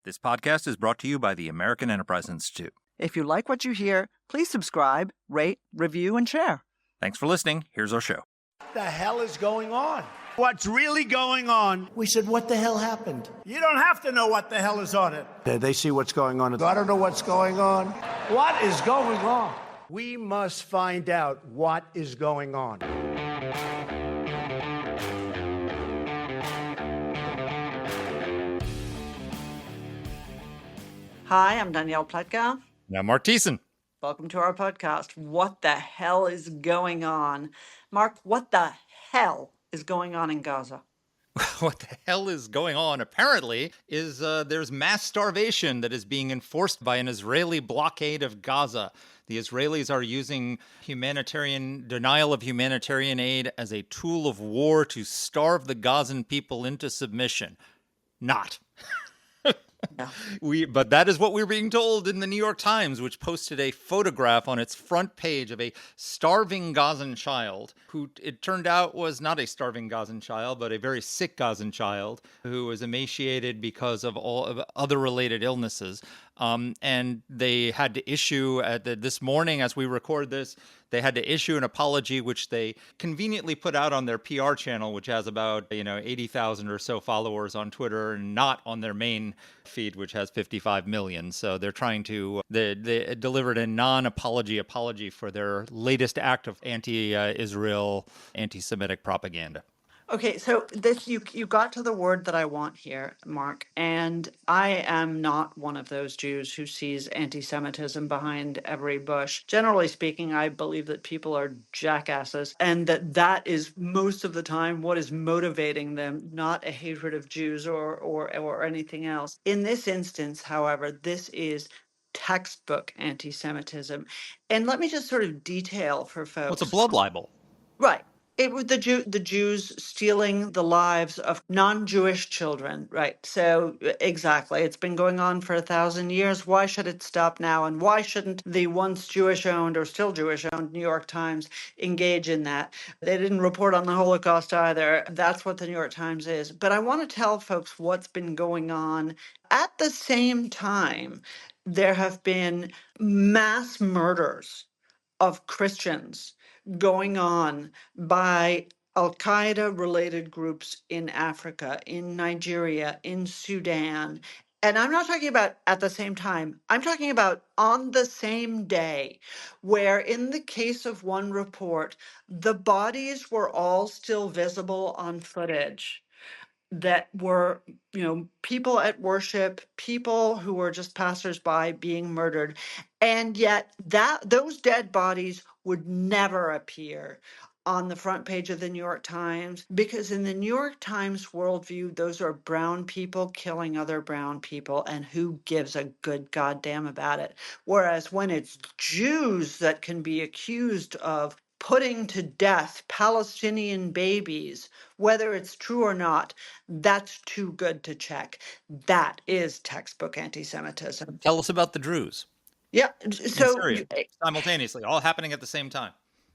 This podcast is brought to you by the American Enterprise Institute. If you like what you hear, please subscribe, rate, review, and share. Thanks for listening. Here's our show. What the hell is going on? What's really going on? We said, what the hell happened? You don't have to know what the hell is on it. They see what's going on. I don't know what's going on. What is going on? We must find out what is going on. Hi, I'm Danielle Pletka. Now, Mark Thiessen. Welcome to our podcast. What the hell is going on? Mark, what the hell is going on in Gaza? What the hell is going on, apparently, is there's mass starvation that is being enforced by an Israeli blockade of Gaza. The Israelis are using denial of humanitarian aid as a tool of war to starve the Gazan people into submission. Not. No. But that is what we're being told in the New York Times, which posted a photograph on its front page of a starving Gazan child who it turned out was not a starving Gazan child, but a very sick Gazan child who was emaciated because of all of other related illnesses. And they had to issue this morning, as we record this, they had to issue an apology, which they conveniently put out on their PR channel, which has about 80,000 or so followers on Twitter, and not on their main feed, which has 55 million. So they're trying to they delivered a non-apology apology for their latest act of anti-Israel, anti-Semitic propaganda. Okay, so this you got to the word that I want here, Mark, and I am not one of those Jews who sees anti-Semitism behind every bush. Generally speaking, I believe that people are jackasses, and that is most of the time what is motivating them, not a hatred of Jews or anything else. In this instance, however, this is textbook anti-Semitism, and let me just sort of detail for folks. Well, it's a blood libel. Right. It was the Jews stealing the lives of non-Jewish children, right? So exactly, it's been going on for 1,000 years. Why should it stop now? And why shouldn't the once Jewish-owned or still Jewish-owned New York Times engage in that? They didn't report on the Holocaust either. That's what the New York Times is. But I want to tell folks what's been going on. At the same time, there have been mass murders of Christians going on by Al Qaeda related groups in Africa, in Nigeria, in Sudan. And I'm not talking about at the same time, I'm talking about on the same day, where in the case of one report, the bodies were all still visible on footage that were, people at worship, people who were just passersby being murdered. And yet those dead bodies would never appear on the front page of the New York Times, because in the New York Times worldview, those are brown people killing other brown people, and who gives a good goddamn about it? Whereas when it's Jews that can be accused of putting to death Palestinian babies, whether it's true or not, that's too good to check. That is textbook anti-Semitism. Tell us about the Druze. Yeah. So Syria, simultaneously, all happening at the same time.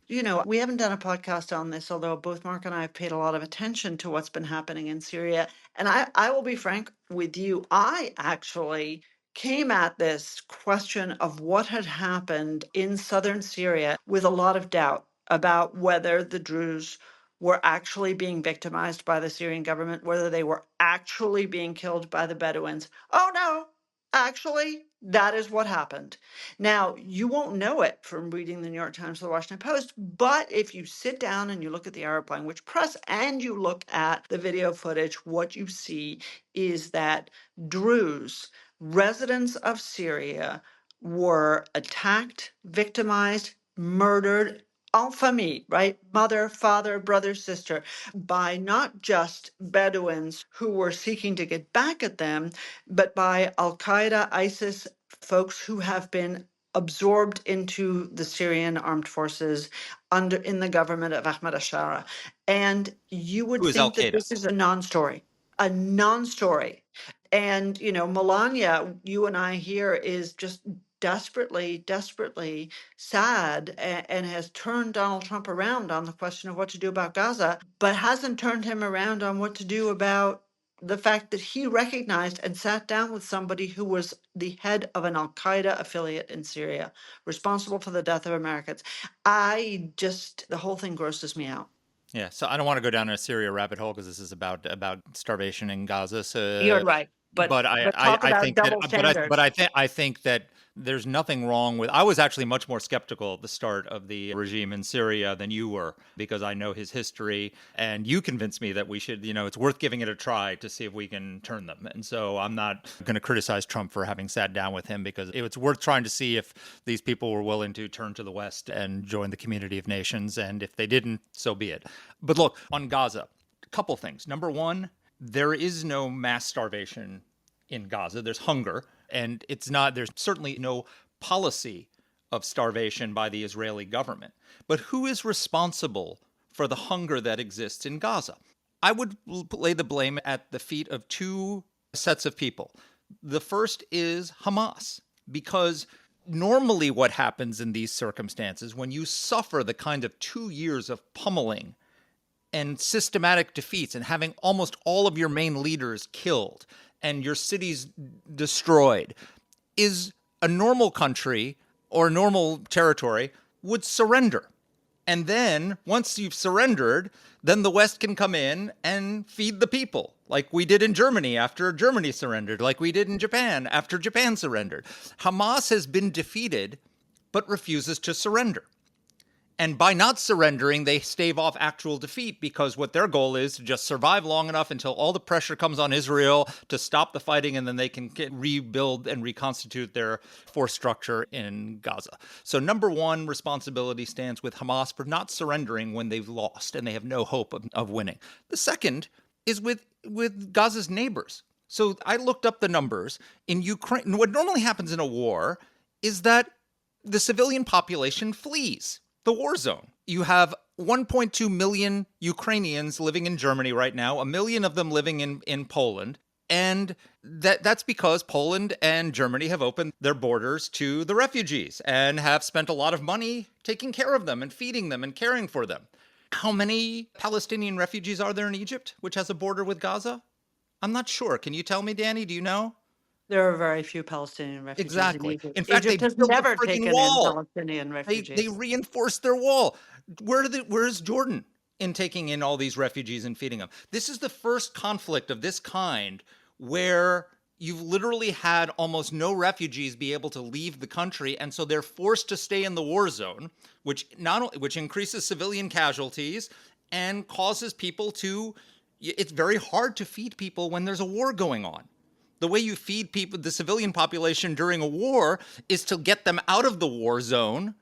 We haven't done a podcast on this, although both Mark and I have paid a lot of attention to what's been happening in Syria. And I will be frank with you, I actually came at this question of what had happened in southern Syria with a lot of doubt about whether the Druze were actually being victimized by the Syrian government, whether they were actually being killed by the Bedouins. Oh, no, actually, that is what happened. Now, you won't know it from reading the New York Times or the Washington Post, but if you sit down and you look at the Arab language press and you look at the video footage, what you see is that Druze, residents of Syria, were attacked, victimized, murdered, en famille, right? Mother, father, brother, sister, by not just Bedouins who were seeking to get back at them, but by Al Qaeda, ISIS, folks who have been absorbed into the Syrian armed forces in the government of Ahmed Ashara. And you would think that this is a non-story. A non-story. And, Melania, you and I here, is just desperately, desperately sad and has turned Donald Trump around on the question of what to do about Gaza, but hasn't turned him around on what to do about the fact that he recognized and sat down with somebody who was the head of an Al-Qaeda affiliate in Syria, responsible for the death of Americans. The whole thing grosses me out. Yeah, so I don't want to go down a Syria rabbit hole because this is about starvation in Gaza. You're So, right. But but talk I about think that double standards. I think that there's nothing wrong with. I was actually much more skeptical at the start of the regime in Syria than you were, because I know his history, and you convinced me that we should, it's worth giving it a try to see if we can turn them. And so I'm not going to criticize Trump for having sat down with him, because it's worth trying to see if these people were willing to turn to the West and join the community of nations. And if they didn't, so be it. But look, on Gaza, a couple things. Number one, there is no mass starvation in Gaza. There's hunger, and there's certainly no policy of starvation by the Israeli government. But who is responsible for the hunger that exists in Gaza? I would lay the blame at the feet of two sets of people. The first is Hamas, because normally what happens in these circumstances, when you suffer the kind of 2 years of pummeling and systematic defeats and having almost all of your main leaders killed and your cities destroyed, is a normal country or normal territory would surrender. And then once you've surrendered, then the West can come in and feed the people, like we did in Germany after Germany surrendered, like we did in Japan after Japan surrendered. Hamas has been defeated, but refuses to surrender. And by not surrendering, they stave off actual defeat, because what their goal is to just survive long enough until all the pressure comes on Israel to stop the fighting, and then they can rebuild and reconstitute their force structure in Gaza. So number one, responsibility stands with Hamas for not surrendering when they've lost and they have no hope of winning. The second is with Gaza's neighbors. So I looked up the numbers. In Ukraine, what normally happens in a war is that the civilian population flees the war zone. You have 1.2 million Ukrainians living in Germany right now, 1 million of them living in Poland. And that's because Poland and Germany have opened their borders to the refugees and have spent a lot of money taking care of them and feeding them and caring for them. How many Palestinian refugees are there in Egypt, which has a border with Gaza? I'm not sure. Can you tell me, Danny? Do you know? There are very few Palestinian refugees Exactly. in Egypt. In fact, Egypt they has built a never freaking taken in wall. Palestinian They refugees. reinforced their wall. Where's Jordan in taking in all these refugees and feeding them? This is the first conflict of this kind where you've literally had almost no refugees be able to leave the country, and so they're forced to stay in the war zone, which increases civilian casualties and causes people to. It's very hard to feed people when there's a war going on. The way you feed people, the civilian population during a war, is to get them out of the war zone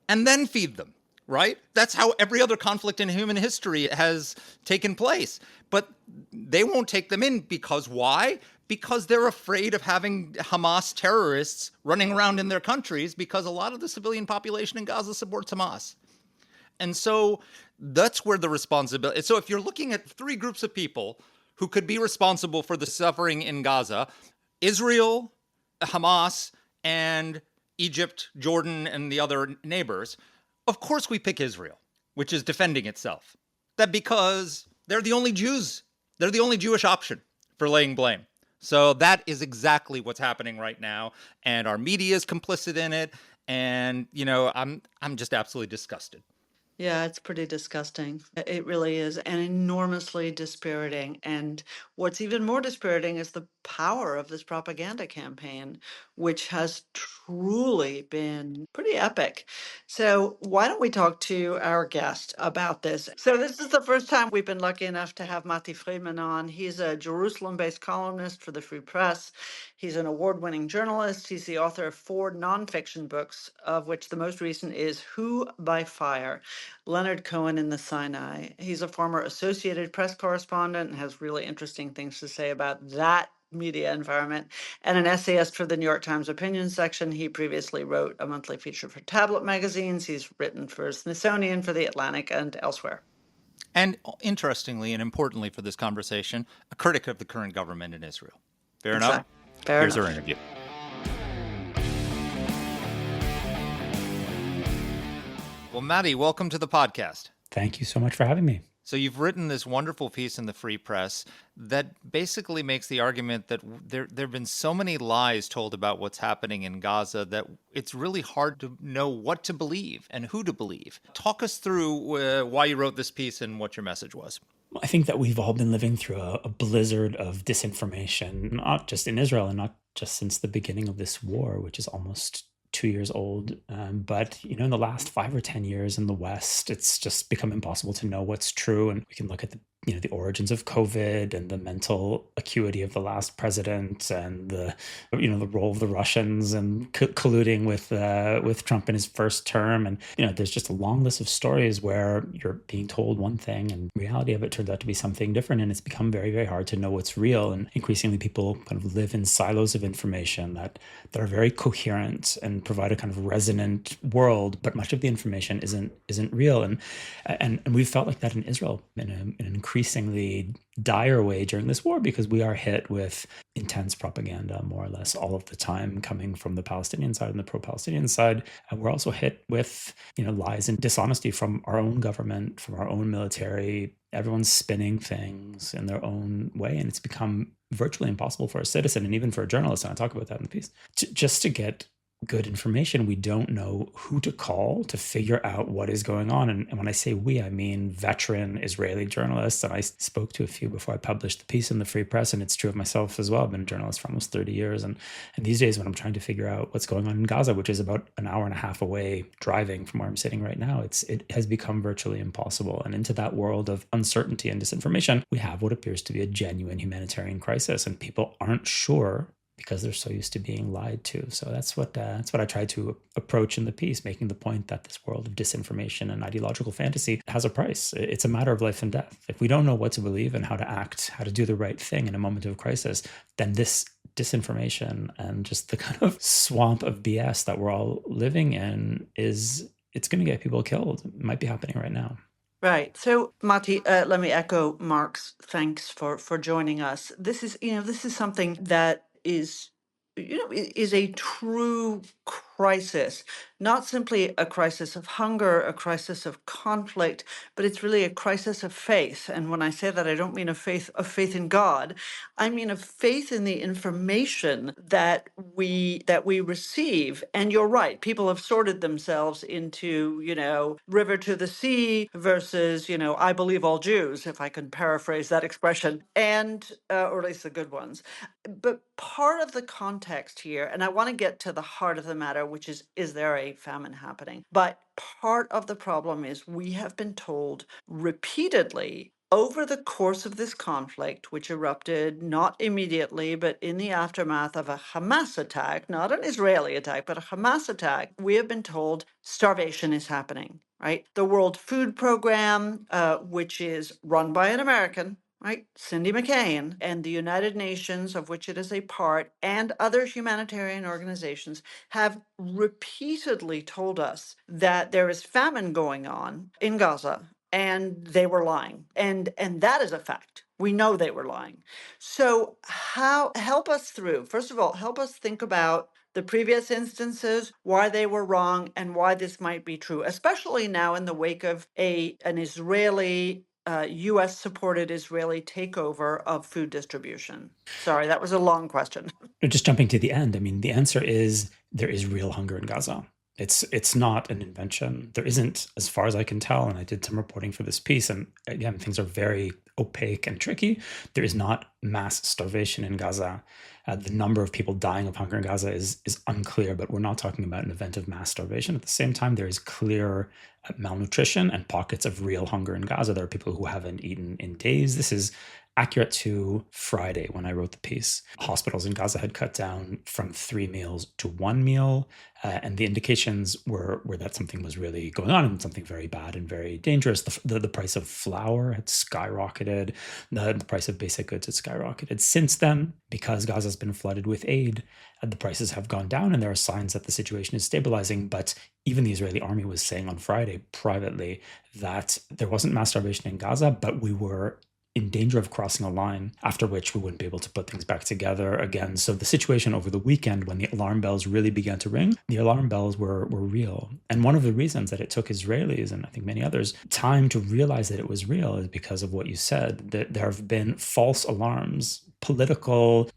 and then feed them, right? That's how every other conflict in human history has taken place. But they won't take them in because why? Because they're afraid of having Hamas terrorists running around in their countries, because a lot of the civilian population in Gaza supports Hamas. And so that's where the responsibility. So if you're looking at three groups of people who could be responsible for the suffering in Gaza: Israel, Hamas, and Egypt, Jordan, and the other neighbors, of course we pick Israel, which is defending itself. That because they're the only Jews. They're the only Jewish option for laying blame. So that is exactly what's happening right now. And our media is complicit in it. And, I'm just absolutely disgusted. Yeah, it's pretty disgusting. It really is, and enormously dispiriting. And what's even more dispiriting is the power of this propaganda campaign, which has truly been pretty epic. So, why don't we talk to our guest about this? So, this is the first time we've been lucky enough to have Matti Friedman on. He's a Jerusalem based columnist for the Free Press. He's an award winning journalist. He's the author of 4 nonfiction books, of which the most recent is Who by Fire? Leonard Cohen in the Sinai. He's a former Associated Press correspondent and has really interesting things to say about that media environment, and an essayist for the New York Times opinion section. He previously wrote a monthly feature for tablet magazines. He's written for Smithsonian, for The Atlantic, and elsewhere. And interestingly and importantly for this conversation, a critic of the current government in Israel. Fair enough? Fair Here's enough. our interview. Well, Matti, welcome to the podcast. Thank you so much for having me. So you've written this wonderful piece in the Free Press that basically makes the argument that there have been so many lies told about what's happening in Gaza that it's really hard to know what to believe and who to believe. Talk us through why you wrote this piece and what your message was. I think that we've all been living through a blizzard of disinformation, not just in Israel and not just since the beginning of this war, which is almost 2 years old. But, in the last 5 or 10 years in the West, it's just become impossible to know what's true. And we can look at the origins of COVID and the mental acuity of the last president and the role of the Russians and colluding with Trump in his first term. And, there's just a long list of stories where you're being told one thing and the reality of it turns out to be something different. And it's become very, very hard to know what's real. And increasingly people kind of live in silos of information that are very coherent and provide a kind of resonant world, but much of the information isn't real. And we've felt like that in Israel in an increasingly dire way during this war, because we are hit with intense propaganda more or less all of the time coming from the Palestinian side and the pro-Palestinian side. And we're also hit with, lies and dishonesty from our own government, from our own military. Everyone's spinning things in their own way. And it's become virtually impossible for a citizen and even for a journalist, and I talk about that in the piece, just to get good information. We don't know who to call to figure out what is going on. And when I say we, I mean veteran Israeli journalists. And I spoke to a few before I published the piece in the Free Press, and it's true of myself as well. I've been a journalist for almost 30 years. And these days when I'm trying to figure out what's going on in Gaza, which is about an hour and a half away driving from where I'm sitting right now, it has become virtually impossible. And into that world of uncertainty and disinformation, we have what appears to be a genuine humanitarian crisis, and people aren't sure because they're so used to being lied to. So that's what I try to approach in the piece, making the point that this world of disinformation and ideological fantasy has a price. It's a matter of life and death. If we don't know what to believe and how to act, how to do the right thing in a moment of crisis, then this disinformation and just the kind of swamp of BS that we're all living in it's going to get people killed. It might be happening right now. Right. So, Matti, let me echo Mark's thanks for joining us. This is something that is a true crisis, not simply a crisis of hunger, a crisis of conflict, but it's really a crisis of faith. And when I say that, I don't mean a faith in God. I mean a faith in the information that we receive. And you're right, people have sorted themselves into, river to the sea versus, I believe all Jews, if I can paraphrase that expression, and or at least the good ones. But part of the context here, and I want to get to the heart of the matter, which is there a famine happening? But part of the problem is we have been told repeatedly over the course of this conflict, which erupted not immediately, but in the aftermath of a Hamas attack, not an Israeli attack, but a Hamas attack, we have been told starvation is happening, right? The World Food Program, which is run by an American, right, Cindy McCain, and the United Nations, of which it is a part, and other humanitarian organizations have repeatedly told us that there is famine going on in Gaza, and they were lying. And that is a fact. We know they were lying. So help us through, first of all, help us think about the previous instances, why they were wrong, and why this might be true, especially now in the wake of an Israeli U.S.-supported Israeli takeover of food distribution? Sorry, that was a long question. Just jumping to the end, I mean, the answer is there is real hunger in Gaza. It's not an invention. There isn't, as far as I can tell, and I did some reporting for this piece, and again, things are very opaque and tricky. There is not mass starvation in Gaza. The number of people dying of hunger in Gaza is unclear, but we're not talking about an event of mass starvation. At the same time, there is clear malnutrition and pockets of real hunger in Gaza. There are people who haven't eaten in days. This is accurate to Friday when I wrote the piece. Hospitals in Gaza had cut down from 3 meals to 1 meal, and the indications were that something was really going on and something very bad and very dangerous. The price of flour had skyrocketed. The price of basic goods had skyrocketed. Since then, because Gaza's been flooded with aid, the prices have gone down, and there are signs that the situation is stabilizing. But even the Israeli army was saying on Friday privately that there wasn't mass starvation in Gaza, but we were in danger of crossing a line, after which we wouldn't be able to put things back together again. So the situation over the weekend, when the alarm bells really began to ring, the alarm bells were real. And one of the reasons that it took Israelis, and I think many others, time to realize that it was real is because of what you said, that there have been false alarms, political,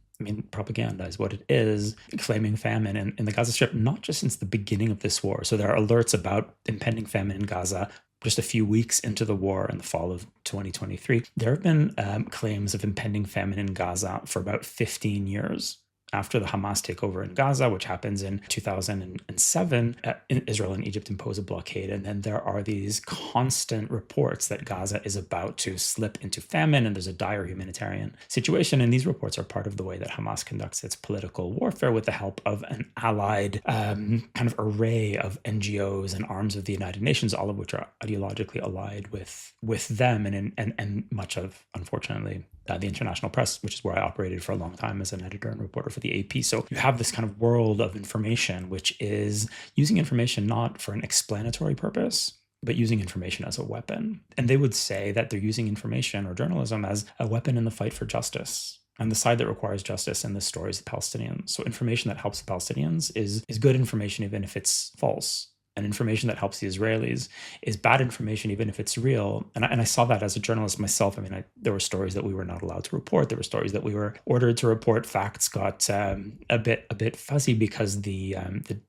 propaganda is what it is, claiming famine in the Gaza Strip, not just since the beginning of this war. So there are alerts about impending famine in Gaza just a few weeks into the war in the fall of 2023. There have been claims of impending famine in Gaza for about 15 years. After the Hamas takeover in Gaza, which happens in 2007, Israel and Egypt impose a blockade. And then there are these constant reports that Gaza is about to slip into famine and there's a dire humanitarian situation. And these reports are part of the way that Hamas conducts its political warfare with the help of an allied kind of array of NGOs and arms of the United Nations, all of which are ideologically allied with them and much of, unfortunately, the international press, which is where I operated for a long time as an editor and reporter for the AP. So you have this kind of world of information, which is using information not for an explanatory purpose, but using information as a weapon. And they would say that they're using information or journalism as a weapon in the fight for justice. And the side that requires justice in this story is the Palestinians. So information that helps the Palestinians is good information, even if it's false. And information that helps the Israelis is bad information, even if it's real. And I saw that as a journalist myself. There were stories that we were not allowed to report. There were stories that we were ordered to report. Facts got a bit fuzzy because the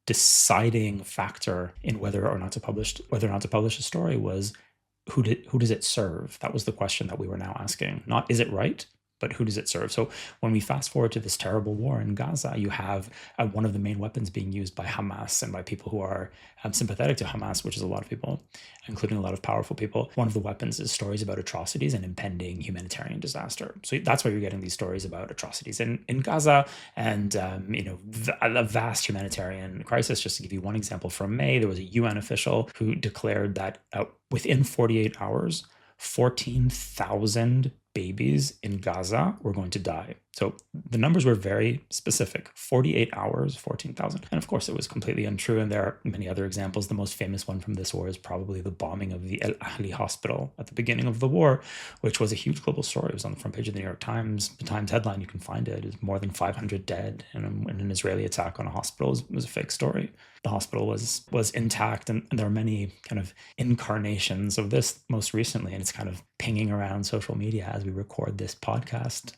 deciding factor in whether or not to publish a story was who does it serve? That was the question that we were now asking. Not is it right, but who does it serve? So when we fast forward to this terrible war in Gaza, you have one of the main weapons being used by Hamas and by people who are sympathetic to Hamas, which is a lot of people, including a lot of powerful people. One of the weapons is stories about atrocities and impending humanitarian disaster. So that's why you're getting these stories about atrocities in Gaza and a vast humanitarian crisis. Just to give you one example, from May, there was a UN official who declared that within 48 hours, 14,000 babies in Gaza were going to die. So the numbers were very specific, 48 hours, 14,000. And of course, it was completely untrue. And there are many other examples. The most famous one from this war is probably the bombing of the El Ahli hospital at the beginning of the war, which was a huge global story. It was on the front page of the New York Times. The Times headline, you can find it, is more than 500 dead in an Israeli attack on a hospital. It was a fake story. The hospital was intact. And there are many kind of incarnations of this most recently. And it's kind of pinging around social media as we record this podcast.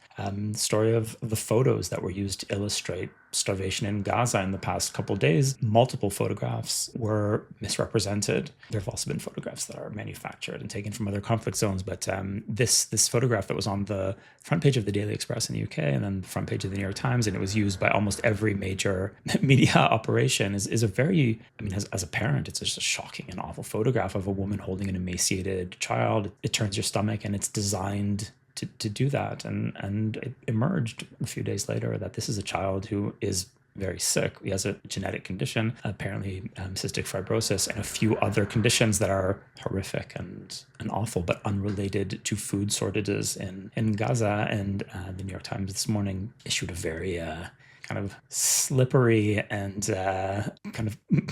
Story of the photos that were used to illustrate starvation in Gaza in the past couple of days. Multiple photographs were misrepresented. There have also been photographs that are manufactured and taken from other conflict zones. But this photograph that was on the front page of the Daily Express in the UK and then the front page of the New York Times, and it was used by almost every major media operation, is a very, as a parent, it's just a shocking and awful photograph of a woman holding an emaciated child. It turns your stomach, and it's designed to do that. And it emerged a few days later that this is a child who is very sick. He has a genetic condition, apparently cystic fibrosis, and a few other conditions that are horrific and awful, but unrelated to food shortages in Gaza. And the New York Times this morning issued a very kind of slippery and kind of, I'm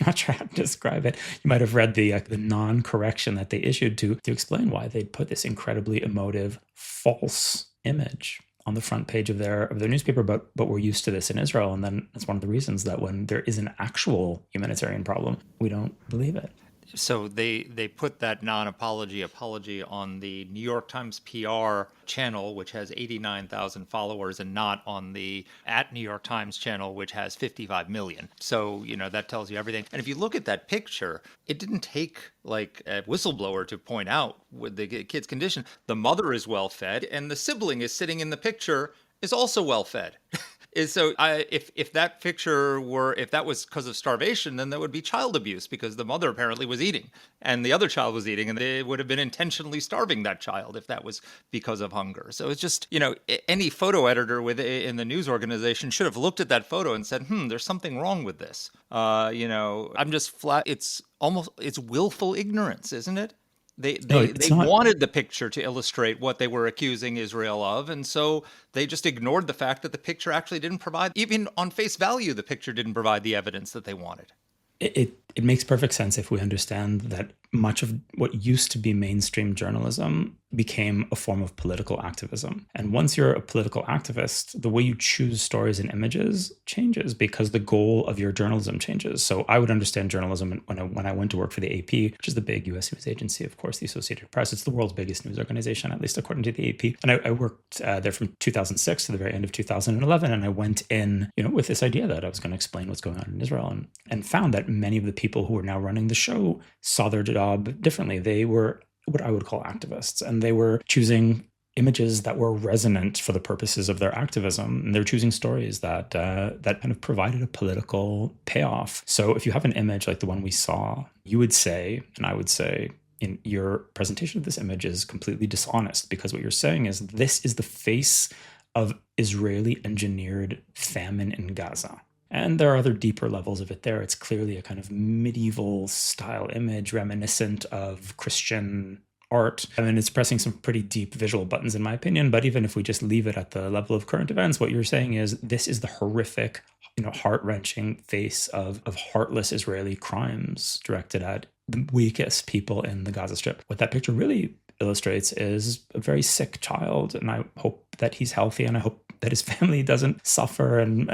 not sure how to describe it. You might have read the non-correction that they issued to explain why they'd put this incredibly emotive, false image on the front page of their newspaper, but we're used to this in Israel. And then that's one of the reasons that when there is an actual humanitarian problem, we don't believe it. So they put that non-apology apology on the New York Times PR channel, which has 89,000 followers, and not on the @New York Times channel, which has 55 million. So, that tells you everything. And if you look at that picture, it didn't take like a whistleblower to point out with the kid's condition. The mother is well fed, and the sibling is sitting in the picture is also well fed. If that picture if that was because of starvation, then that would be child abuse, because the mother apparently was eating and the other child was eating, and they would have been intentionally starving that child if that was because of hunger. So it's just, any photo editor in the news organization should have looked at that photo and said, there's something wrong with this. I'm just flat. It's willful ignorance, isn't it? They wanted the picture to illustrate what they were accusing Israel of, and so they just ignored the fact that the picture actually didn't provide, even on face value, the picture didn't provide the evidence that they wanted. It makes perfect sense if we understand that much of what used to be mainstream journalism became a form of political activism. And once you're a political activist, the way you choose stories and images changes because the goal of your journalism changes. So I would understand journalism when I went to work for the AP, which is the big US news agency, of course, the Associated Press. It's the world's biggest news organization, at least according to the AP. And I worked there from 2006 to the very end of 2011. And I went in, with this idea that I was going to explain what's going on in Israel, and found that many of the people who are now running the show saw their job differently. They were what I would call activists, and they were choosing images that were resonant for the purposes of their activism. And they're choosing stories that kind of provided a political payoff. So if you have an image like the one we saw, you would say, and I would say, in your presentation of this image is completely dishonest, because what you're saying is this is the face of Israeli engineered famine in Gaza. And there are other deeper levels of it there. It's clearly a kind of medieval style image reminiscent of Christian art. I mean, it's pressing some pretty deep visual buttons, in my opinion. But even if we just leave it at the level of current events, what you're saying is this is the horrific, heart-wrenching face of heartless Israeli crimes directed at the weakest people in the Gaza Strip. What that picture really illustrates is a very sick child, and I hope that he's healthy, and I hope that his family doesn't suffer. And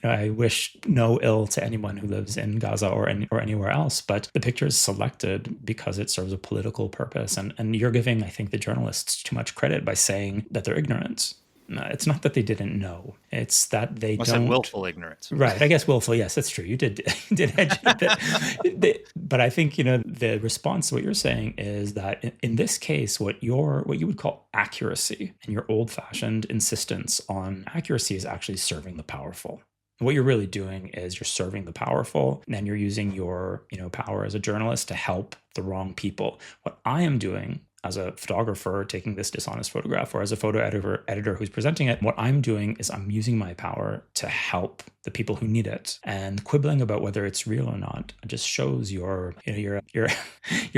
I wish no ill to anyone who lives in Gaza or anywhere else. But the picture is selected because it serves a political purpose, and you're giving, I think, the journalists too much credit by saying that they're ignorant. No, it's not that they didn't know. It's that they don't. Said willful ignorance. Right. I guess willful. Yes, that's true. You did hedge it. But I think, the response to what you're saying is that in this case, what you would call accuracy and your old-fashioned insistence on accuracy is actually serving the powerful. What you're really doing is you're serving the powerful, and you're using your, power as a journalist to help the wrong people. What I am doing as a photographer taking this dishonest photograph, or as a photo editor who's presenting it, what I'm doing is I'm using my power to help the people who need it. And quibbling about whether it's real or not just shows your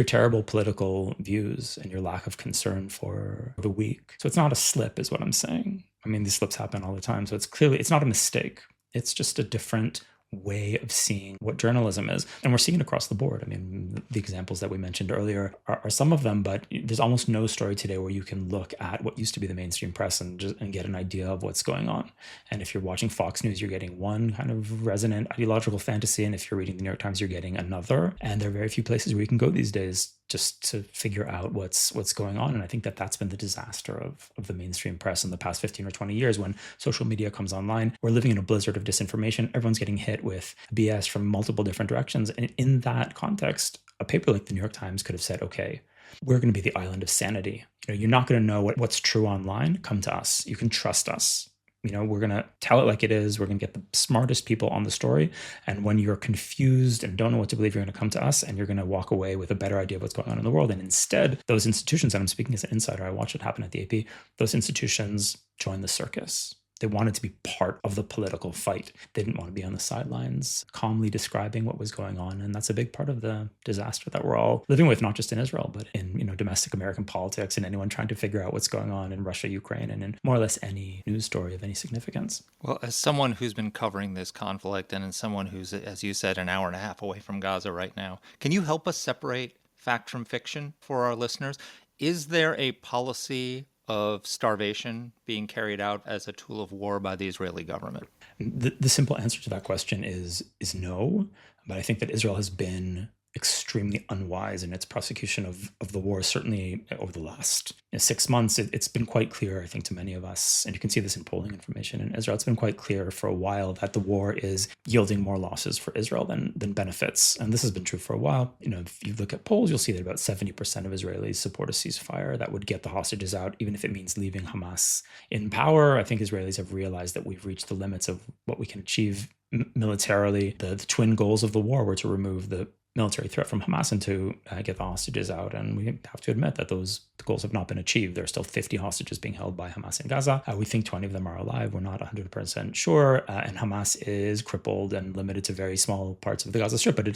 terrible political views and your lack of concern for the weak. So it's not a slip, is what I'm saying. I mean, these slips happen all the time. So it's not a mistake. It's just a different way of seeing what journalism is. And we're seeing it across the board. I mean, the examples that we mentioned earlier are some of them, but there's almost no story today where you can look at what used to be the mainstream press and get an idea of what's going on. And if you're watching Fox News, you're getting one kind of resonant ideological fantasy. And if you're reading the New York Times, you're getting another. And there are very few places where you can go these days just to figure out what's going on. And I think that's been the disaster of the mainstream press in the past 15 or 20 years. When social media comes online, we're living in a blizzard of disinformation. Everyone's getting hit with BS from multiple different directions. And in that context, a paper like the New York Times could have said, okay, we're going to be the island of sanity. You're not going to know what's true online. Come to us. You can trust us. We're going to tell it like it is. We're going to get the smartest people on the story. And when you're confused and don't know what to believe, you're going to come to us, and you're going to walk away with a better idea of what's going on in the world. And instead, those institutions, and I'm speaking as an insider, I watched it happen at the AP, those institutions joined the circus. They wanted to be part of the political fight. They didn't want to be on the sidelines, calmly describing what was going on. And that's a big part of the disaster that we're all living with, not just in Israel, but in domestic American politics, and anyone trying to figure out what's going on in Russia, Ukraine, and in more or less any news story of any significance. Well, as someone who's been covering this conflict, and as someone who's, as you said, an hour and a half away from Gaza right now, can you help us separate fact from fiction for our listeners? Is there a policy of starvation being carried out as a tool of war by the Israeli government? The simple answer to that question is no. But I think that Israel has been extremely unwise in its prosecution of the war. Certainly over the last 6 months, it's been quite clear, I think, to many of us, and you can see this in polling information in Israel, it's been quite clear for a while that the war is yielding more losses for Israel than benefits. And this has been true for a while. If you look at polls, you'll see that about 70% of Israelis support a ceasefire that would get the hostages out, even if it means leaving Hamas in power. I think Israelis have realized that we've reached the limits of what we can achieve militarily. The twin goals of the war were to remove the military threat from Hamas and to get the hostages out. And we have to admit that those goals have not been achieved. There are still 50 hostages being held by Hamas in Gaza. We think 20 of them are alive. We're not 100% sure. And Hamas is crippled and limited to very small parts of the Gaza Strip, but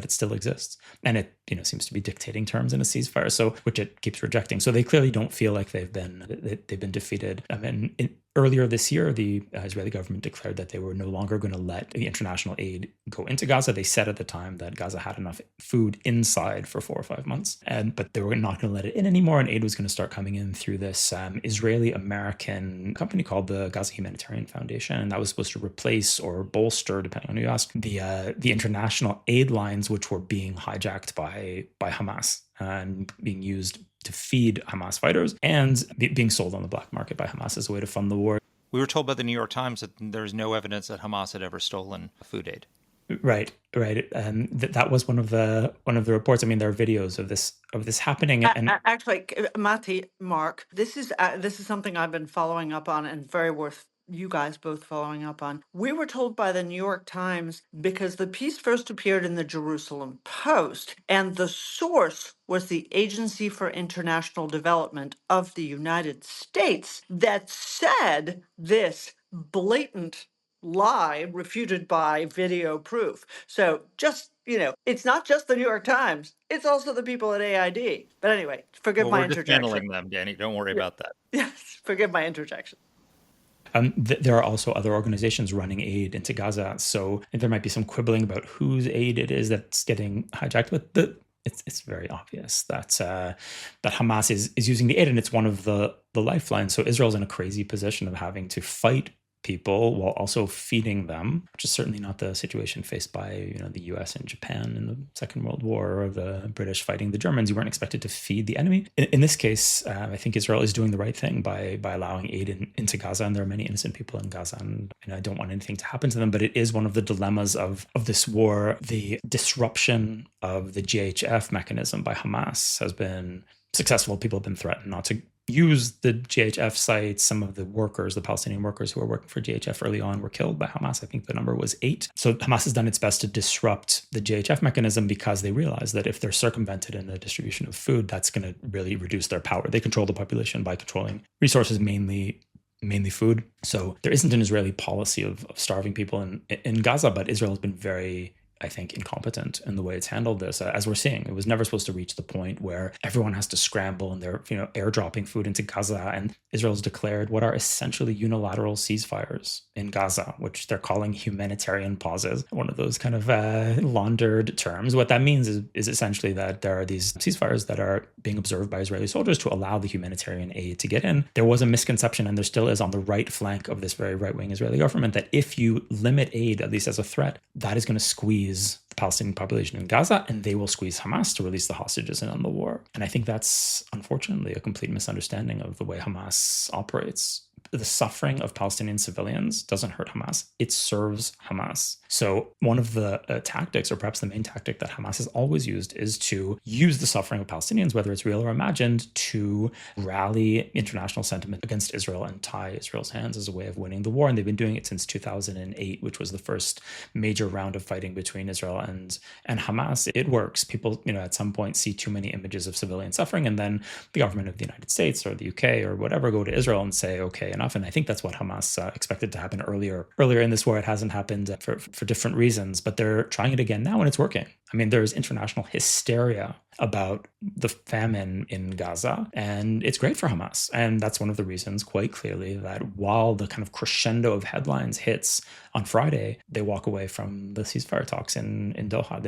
it still exists. And it seems to be dictating terms in a ceasefire, so which it keeps rejecting. So they clearly don't feel like they've been defeated. Earlier this year, the Israeli government declared that they were no longer going to let the international aid go into Gaza. They said at the time that Gaza had enough enough food inside for 4 or 5 months. But they were not going to let it in anymore, and aid was going to start coming in through this Israeli-American company called the Gaza Humanitarian Foundation, and that was supposed to replace or bolster, depending on who you ask, the international aid lines, which were being hijacked by Hamas and being used to feed Hamas fighters and being sold on the black market by Hamas as a way to fund the war. We were told by the New York Times that there's no evidence that Hamas had ever stolen food aid. Right. That was one of the reports. I mean, there are videos of this happening, and Actually, Matti, Mark, this is something I've been following up on and very worth you guys both following up on. We were told by the New York Times because the piece first appeared in the Jerusalem Post, and the source was the Agency for International Development of the United States that said this blatant lie refuted by video proof. So just, it's not just the New York Times, it's also the people at AID. But anyway, forgive Well, my we're interjection. dismantling them, Danny. Don't worry about that. Yes, forgive my interjection. There are also other organizations running aid into Gaza, so there might be some quibbling about whose aid it is that's getting hijacked. But it's very obvious that Hamas is using the aid, and it's one of the lifelines. So Israel's in a crazy position of having to fight people while also feeding them, which is certainly not the situation faced by the US and Japan in the Second World War, or the British fighting the Germans. You weren't expected to feed the enemy. In this case, I think Israel is doing the right thing by allowing aid into Gaza, and there are many innocent people in Gaza, and I don't want anything to happen to them, but it is one of the dilemmas of this war. The disruption of the GHF mechanism by Hamas has been successful. People have been threatened not to use the GHF sites. Some of the workers, the Palestinian workers who were working for GHF early on, were killed by Hamas. I think the number was 8. So Hamas has done its best to disrupt the GHF mechanism because they realize that if they're circumvented in the distribution of food, that's going to really reduce their power. They control the population by controlling resources, mainly food. So there isn't an Israeli policy of starving people in Gaza, but Israel has been very, I think, incompetent in the way it's handled this. As we're seeing, it was never supposed to reach the point where everyone has to scramble and they're airdropping food into Gaza. And Israel's declared what are essentially unilateral ceasefires in Gaza, which they're calling humanitarian pauses. One of those kind of laundered terms. What that means is essentially that there are these ceasefires that are being observed by Israeli soldiers to allow the humanitarian aid to get in. There was a misconception, and there still is on the right flank of this very right-wing Israeli government, that if you limit aid, at least as a threat, that is going to squeeze the Palestinian population in Gaza, and they will squeeze Hamas to release the hostages and end the war. And I think that's unfortunately a complete misunderstanding of the way Hamas operates. The suffering of Palestinian civilians doesn't hurt Hamas. It serves Hamas. So one of the tactics, or perhaps the main tactic that Hamas has always used, is to use the suffering of Palestinians, whether it's real or imagined, to rally international sentiment against Israel and tie Israel's hands as a way of winning the war. And they've been doing it since 2008, which was the first major round of fighting between Israel and Hamas. It works. People, at some point see too many images of civilian suffering, and then the government of the United States or the UK or whatever go to Israel and say, okay, enough. And I think that's what Hamas expected to happen earlier in this war. It hasn't happened for different reasons, but they're trying it again now, and it's working. I mean, there's international hysteria about the famine in Gaza, and it's great for Hamas. And that's one of the reasons, quite clearly, that while the kind of crescendo of headlines hits on Friday, they walk away from the ceasefire talks in Doha.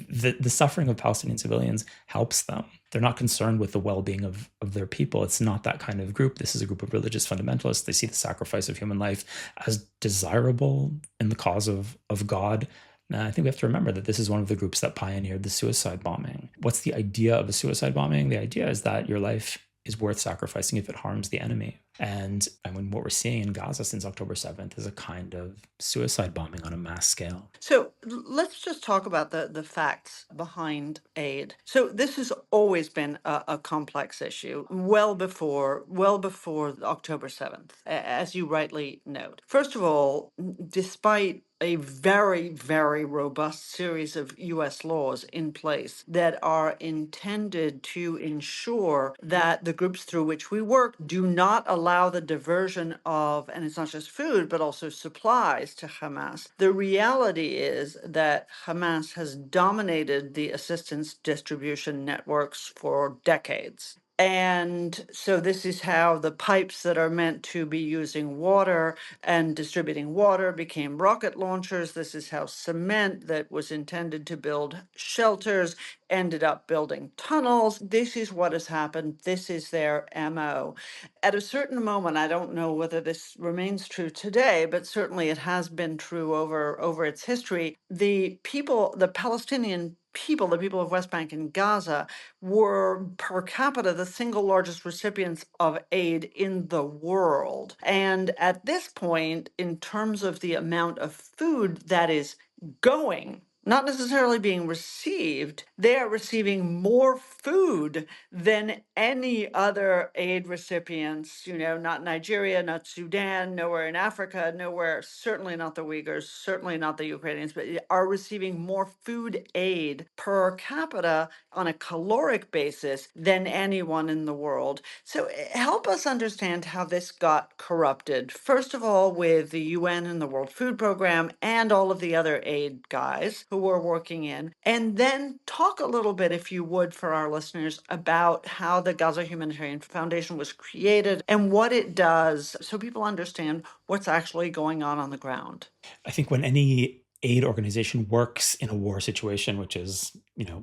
The suffering of Palestinian civilians helps them. They're not concerned with the well-being of their people. It's not that kind of group. This is a group of religious fundamentalists. They see the sacrifice of human life as desirable in the cause of God. I think we have to remember that this is one of the groups that pioneered the suicide bombing. What's the idea of a suicide bombing? The idea is that your life is worth sacrificing if it harms the enemy. And I mean, what we're seeing in Gaza since October 7th is a kind of suicide bombing on a mass scale. So let's just talk about the facts behind aid. So this has always been a complex issue, well before October 7th, as you rightly note. First of all, despite a very, very robust series of U.S. laws in place that are intended to ensure that the groups through which we work do not allow the diversion of, and it's not just food, but also supplies to Hamas. The reality is that Hamas has dominated the assistance distribution networks for decades. And so this is how the pipes that are meant to be using water and distributing water became rocket launchers. This is how cement that was intended to build shelters ended up building tunnels. This is what has happened. This is their MO. At a certain moment, I don't know whether this remains true today, but certainly it has been true over its history. The people, the Palestinian people, the people of West Bank and Gaza, were per capita the single largest recipients of aid in the world. And at this point, in terms of the amount of food that is going, not necessarily being received, they are receiving more food than any other aid recipients, not Nigeria, not Sudan, nowhere in Africa, nowhere, certainly not the Uyghurs, certainly not the Ukrainians, but are receiving more food aid per capita on a caloric basis than anyone in the world. So help us understand how this got corrupted. First of all, with the UN and the World Food Program and all of the other aid guys who were working in. And then talk a little bit, if you would, for our listeners about how the Gaza Humanitarian Foundation was created and what it does so people understand what's actually going on the ground. I think when any aid organization works in a war situation, which is,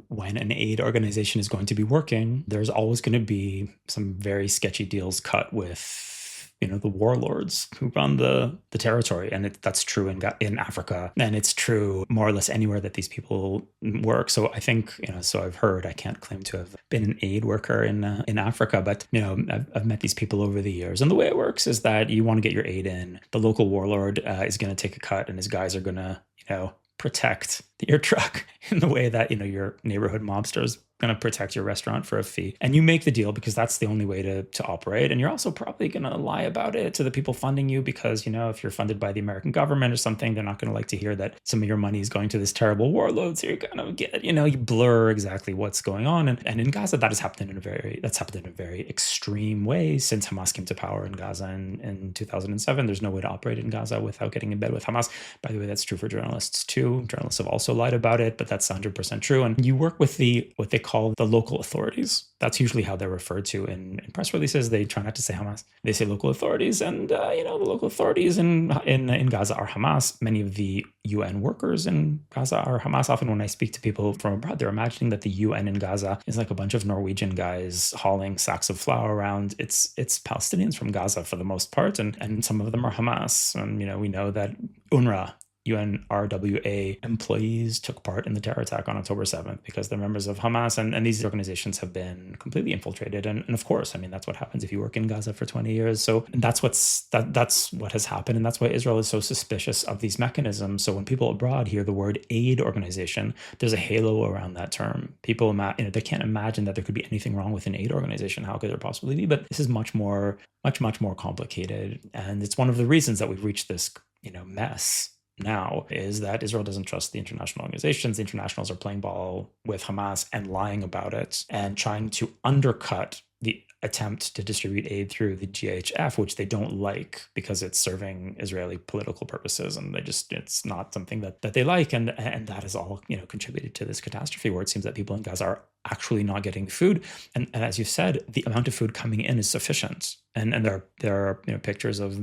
when an aid organization is going to be working, there's always going to be some very sketchy deals cut with, the warlords who run the territory. And that's true in Africa. And it's true more or less anywhere that these people work. So I think, so I've heard, I can't claim to have been an aid worker in Africa, but, I've met these people over the years. And the way it works is that you want to get your aid in. The local warlord is going to take a cut and his guys are going to, protect your truck in the way that, your neighborhood mobster is going to protect your restaurant for a fee. And you make the deal because that's the only way to operate. And you're also probably going to lie about it to the people funding you because, if you're funded by the American government or something, they're not going to like to hear that some of your money is going to this terrible warlord. So you're going to get, you blur exactly what's going on. And in Gaza, that's happened in a very extreme way since Hamas came to power in Gaza in 2007. There's no way to operate in Gaza without getting in bed with Hamas. By the way, that's true for journalists too. Journalists have also lied about it, but that's 100% true. And you work with what they call the local authorities. That's usually how they're referred to in press releases. They try not to say Hamas. They say local authorities. And, the local authorities in Gaza are Hamas. Many of the UN workers in Gaza are Hamas. Often when I speak to people from abroad, they're imagining that the UN in Gaza is like a bunch of Norwegian guys hauling sacks of flour around. It's Palestinians from Gaza for the most part. And some of them are Hamas. And, we know that UNRWA, UNRWA employees took part in the terror attack on October 7th because they're members of Hamas, and these organizations have been completely infiltrated. And of course, that's what happens if you work in Gaza for 20 years. So that's what has happened, and that's why Israel is so suspicious of these mechanisms. So when people abroad hear the word aid organization, there's a halo around that term. People, they can't imagine that there could be anything wrong with an aid organization. How could there possibly be? But this is much more complicated, and it's one of the reasons that we've reached this, mess now is that Israel doesn't trust the international organizations. The internationals are playing ball with Hamas and lying about it and trying to undercut the attempt to distribute aid through the GHF, which they don't like because it's serving Israeli political purposes. And it's not something that they like. And that has all, contributed to this catastrophe where it seems that people in Gaza are actually not getting food. And as you said, the amount of food coming in is sufficient. And there are pictures of,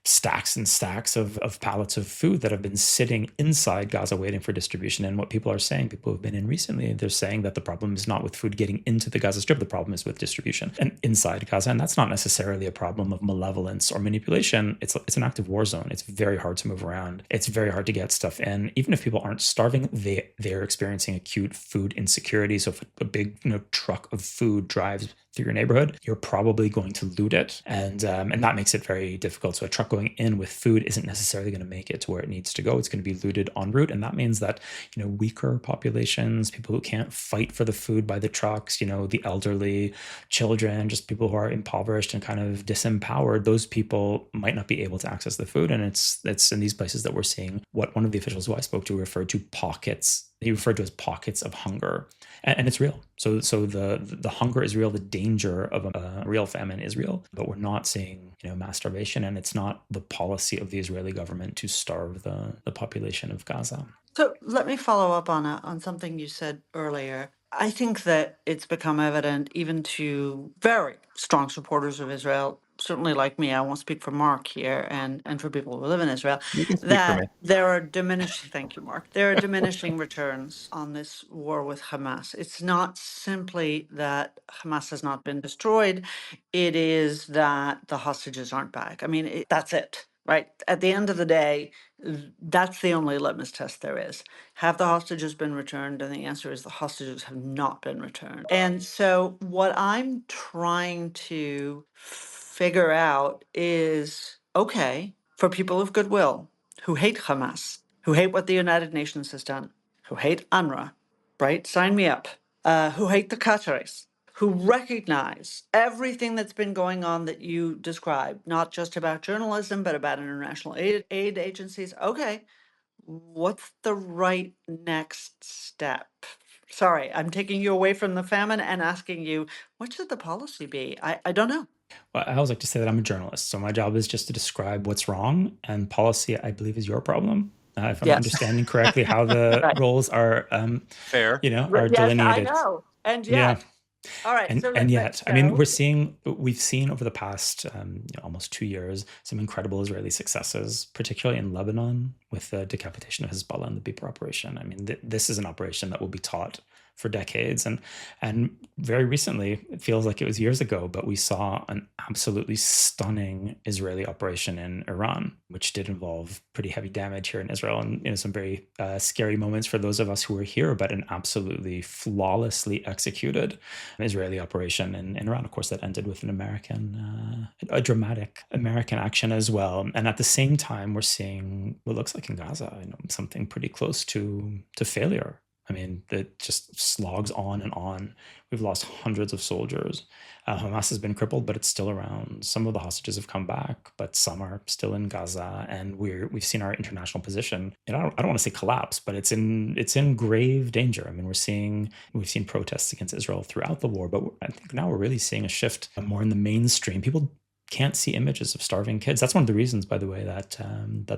stacks and stacks of pallets of food that have been sitting inside Gaza waiting for distribution. And what people are saying, people who've been in recently, they're saying that the problem is not with food getting into the Gaza Strip, the problem is with distribution and inside Gaza. And that's not necessarily a problem of malevolence or manipulation. It's an active war zone. It's very hard to move around. It's very hard to get stuff in. Even if people aren't starving, they're experiencing acute food insecurity. So if a big truck of food drives through your neighborhood, you're probably going to loot it. And that makes it very difficult. So a truck going in with food isn't necessarily going to make it to where it needs to go. It's going to be looted en route. And that means that, weaker populations, people who can't fight for the food by the trucks, the elderly, children, just people who are impoverished and kind of disempowered, those people might not be able to access the food. And it's in these places that we're seeing what one of the officials who I spoke to referred to pockets. He referred to as pockets of hunger, and it's real. So the hunger is real. The danger of a real famine is real, but we're not seeing mass starvation, and it's not the policy of the Israeli government to starve the population of Gaza. So let me follow up on something you said earlier. I think that it's become evident even to very strong supporters of Israel, certainly like me, I won't speak for Mark here and for people who live in Israel, You can speak for me. that there are diminishing, thank you, Mark, there are diminishing returns on this war with Hamas. It's not simply that Hamas has not been destroyed, it is that the hostages aren't back. I mean, that's it, right? At the end of the day, that's the only litmus test there is. Have the hostages been returned? And the answer is the hostages have not been returned. And so, what I'm trying to figure out is okay, for people of goodwill who hate Hamas, who hate what the United Nations has done, who hate UNRWA, right? Sign me up. Who hate the Qataris, who recognize everything that's been going on that you described, not just about journalism, but about international aid agencies. Okay, what's the right next step? Sorry, I'm taking you away from the famine and asking you, what should the policy be? I don't know. Well, I always like to say that I'm a journalist, so my job is just to describe what's wrong, and policy, I believe, is your problem. If I'm Yes. understanding correctly how the Right. roles are, Fair. are Yes, I delineated. know. And Yeah. yet, all right. So And yet, I mean, so we've seen over the past almost 2 years some incredible Israeli successes, particularly in Lebanon with the decapitation of Hezbollah and the Beeper operation. I mean, this is an operation that will be taught for decades. And very recently, it feels like it was years ago, but we saw an absolutely stunning Israeli operation in Iran, which did involve pretty heavy damage here in Israel and some very scary moments for those of us who were here, but an absolutely flawlessly executed Israeli operation in Iran, of course, that ended with a dramatic American action as well. And at the same time, we're seeing what looks like in Gaza, something pretty close to failure. I mean, it just slogs on and on. We've lost hundreds of soldiers. Hamas has been crippled, but it's still around. Some of the hostages have come back, but some are still in Gaza. And we've seen our international position, and I don't want to say collapse, but it's in grave danger. I mean, we've seen protests against Israel throughout the war, but I think now we're really seeing a shift more in the mainstream. People can't see images of starving kids. That's one of the reasons, by the way, that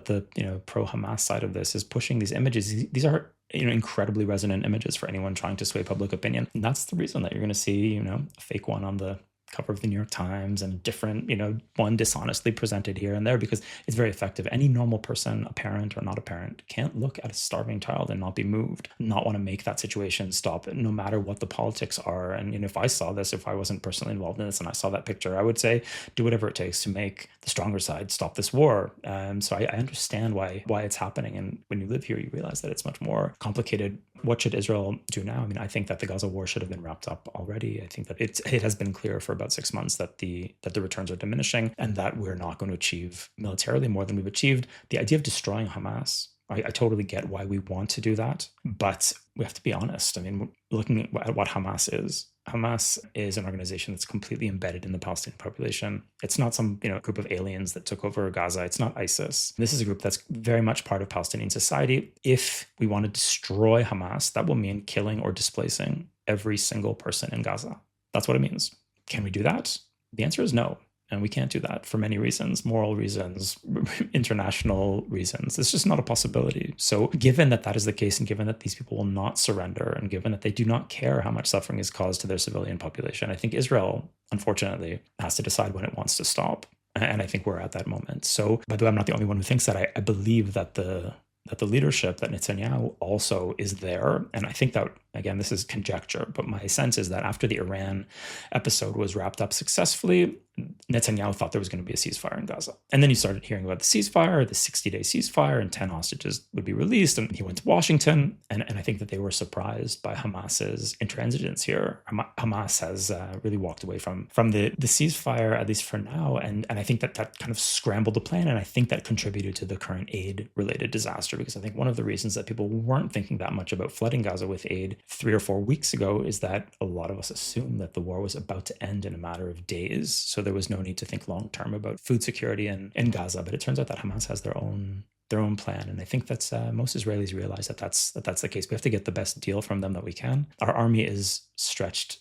the pro-Hamas side of this is pushing these images. These are incredibly resonant images for anyone trying to sway public opinion. And that's the reason that you're going to see, a fake one on the cover of the New York Times and a different, one dishonestly presented here and there, because it's very effective. Any normal person, a parent or not a parent, can't look at a starving child and not be moved, not want to make that situation stop, no matter what the politics are. And if I saw this, if I wasn't personally involved in this and I saw that picture, I would say, do whatever it takes to make the stronger side stop this war. So I understand why it's happening. And when you live here, you realize that it's much more complicated. What should Israel do now? I mean, I think that the Gaza war should have been wrapped up already. I think that it has been clear for about 6 months that the returns are diminishing and that we're not going to achieve militarily more than we've achieved. The idea of destroying Hamas, I totally get why we want to do that, but we have to be honest. I mean, looking at what Hamas is an organization that's completely embedded in the Palestinian population. It's not some group of aliens that took over Gaza. It's not ISIS. This is a group that's very much part of Palestinian society. If we want to destroy Hamas, that will mean killing or displacing every single person in Gaza. That's what it means. Can we do that? The answer is no. And we can't do that for many reasons, moral reasons, international reasons. It's just not a possibility. So given that is the case, and given that these people will not surrender, and given that they do not care how much suffering is caused to their civilian population, I think Israel, unfortunately, has to decide when it wants to stop. And I think we're at that moment. So, by the way, I'm not the only one who thinks that. I believe that the leadership, that Netanyahu also is there. And I think that, again, this is conjecture, but my sense is that after the Iran episode was wrapped up successfully, Netanyahu thought there was going to be a ceasefire in Gaza. And then he started hearing about the ceasefire, the 60-day ceasefire, and 10 hostages would be released. And he went to Washington. And I think that they were surprised by Hamas's intransigence here. Hamas has really walked away from the ceasefire, at least for now. And I think that kind of scrambled the plan. And I think that contributed to the current aid-related disaster, because I think one of the reasons that people weren't thinking that much about flooding Gaza with aid 3 or 4 weeks ago is that a lot of us assumed that the war was about to end in a matter of days. So there was no need to think long-term about food security in Gaza. But it turns out that Hamas has their own plan. And I think that's most Israelis realize that that's the case. We have to get the best deal from them that we can. Our army is stretched,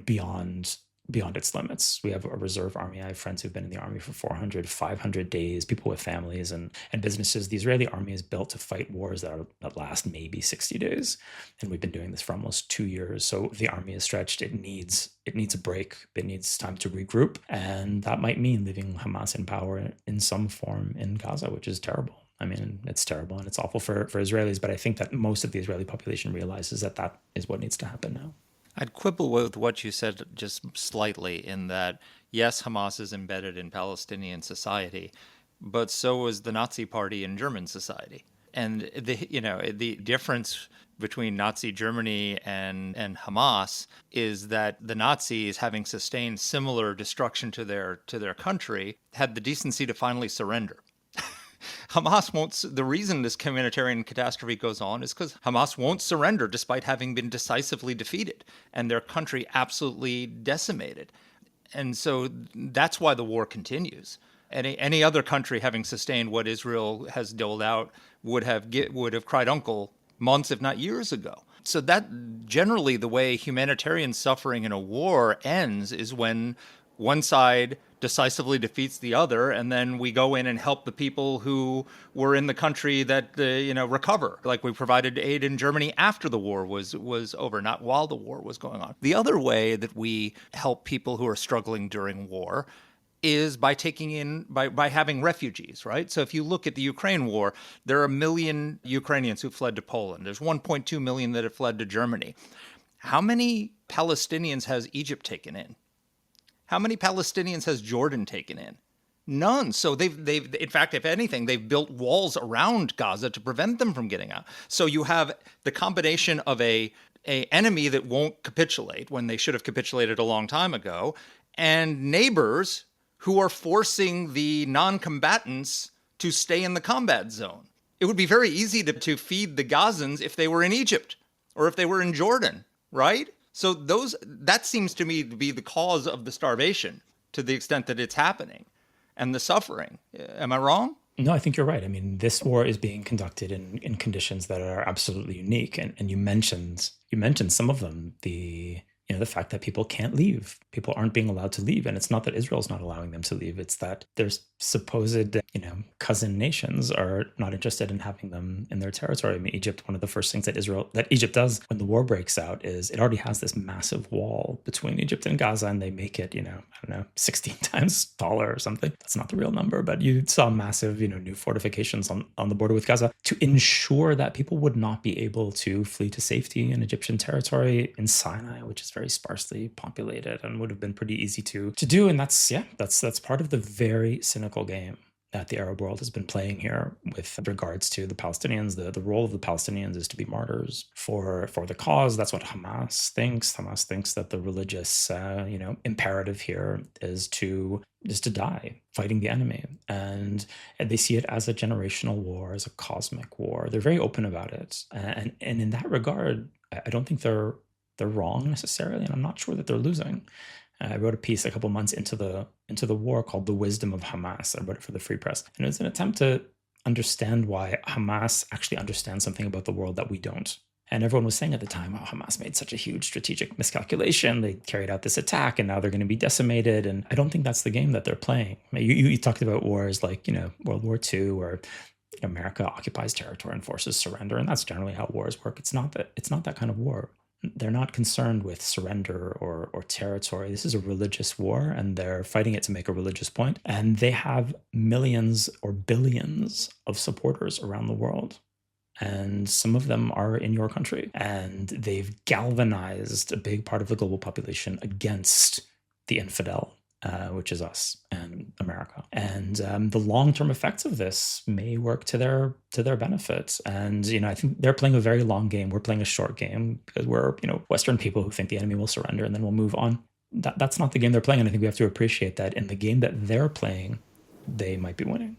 beyond beyond its limits. We have a reserve army. I have friends who've been in the army for 400, 500 days, people with families and businesses. The Israeli army is built to fight wars that last maybe 60 days. And we've been doing this for almost 2 years. So the army is stretched. It needs a break. It needs time to regroup. And that might mean leaving Hamas in power in some form in Gaza, which is terrible. I mean, it's terrible and it's awful for Israelis, but I think that most of the Israeli population realizes that is what needs to happen now. I'd quibble with what you said just slightly in that, yes, Hamas is embedded in Palestinian society, but so was the Nazi Party in German society. And the difference between Nazi Germany and Hamas is that the Nazis, having sustained similar destruction to their country, had the decency to finally surrender. Hamas won't. The reason this humanitarian catastrophe goes on is because Hamas won't surrender despite having been decisively defeated and their country absolutely decimated. And so that's why the war continues. Any other country having sustained what Israel has doled out would have cried uncle months, if not years ago. So that generally the way humanitarian suffering in a war ends is when one side decisively defeats the other, and then we go in and help the people who were in the country that recover. Like we provided aid in Germany after the war was over, not while the war was going on. The other way that we help people who are struggling during war is by by having refugees, right? So if you look at the Ukraine war, there are 1 million Ukrainians who fled to Poland. There's 1.2 million that have fled to Germany. How many Palestinians has Egypt taken in? How many Palestinians has Jordan taken in? None. So they've in fact, if anything, they've built walls around Gaza to prevent them from getting out. So you have the combination of a enemy that won't capitulate when they should have capitulated a long time ago, and neighbors who are forcing the non-combatants to stay in the combat zone. It would be very easy to feed the Gazans if they were in Egypt or if they were in Jordan, right? So that seems to me to be the cause of the starvation to the extent that it's happening and the suffering. Am I wrong? No, I think you're right. I mean, this war is being conducted in conditions that are absolutely unique. And you mentioned some of them, the fact that people can't leave. People aren't being allowed to leave. And it's not that Israel's not allowing them to leave. It's that there's supposed, cousin nations are not interested in having them in their territory. I mean, Egypt, one of the first things that Egypt does when the war breaks out is it already has this massive wall between Egypt and Gaza, and they make it, 16 times taller or something. That's not the real number, but you saw massive, new fortifications on the border with Gaza to ensure that people would not be able to flee to safety in Egyptian territory in Sinai, which is very sparsely populated and would have been pretty easy to do. And that's part of the very cynical game that the Arab world has been playing here with regards to the Palestinians. The role of the Palestinians is to be martyrs for the cause. That's what Hamas thinks. Hamas thinks that the religious, imperative here is to die fighting the enemy. And they see it as a generational war, as a cosmic war. They're very open about it. And in that regard, I don't think they're wrong necessarily, and I'm not sure that they're losing. I wrote a piece a couple months into the war called "The Wisdom of Hamas." I wrote it for the Free Press, and it was an attempt to understand why Hamas actually understands something about the world that we don't. And everyone was saying at the time, "Oh, Hamas made such a huge strategic miscalculation. They carried out this attack, and now they're going to be decimated." And I don't think that's the game that they're playing. You talked about wars like World War II, where America occupies territory and forces surrender, and that's generally how wars work. It's not that kind of war. They're not concerned with surrender or territory. This is a religious war, and they're fighting it to make a religious point. And they have millions or billions of supporters around the world. And some of them are in your country. And they've galvanized a big part of the global population against the infidel, which is us and America. And the long-term effects of this may work to their benefit. And I think they're playing a very long game. We're playing a short game because we're Western people who think the enemy will surrender and then we'll move on. That's not the game they're playing, and I think we have to appreciate that in the game that they're playing, they might be winning.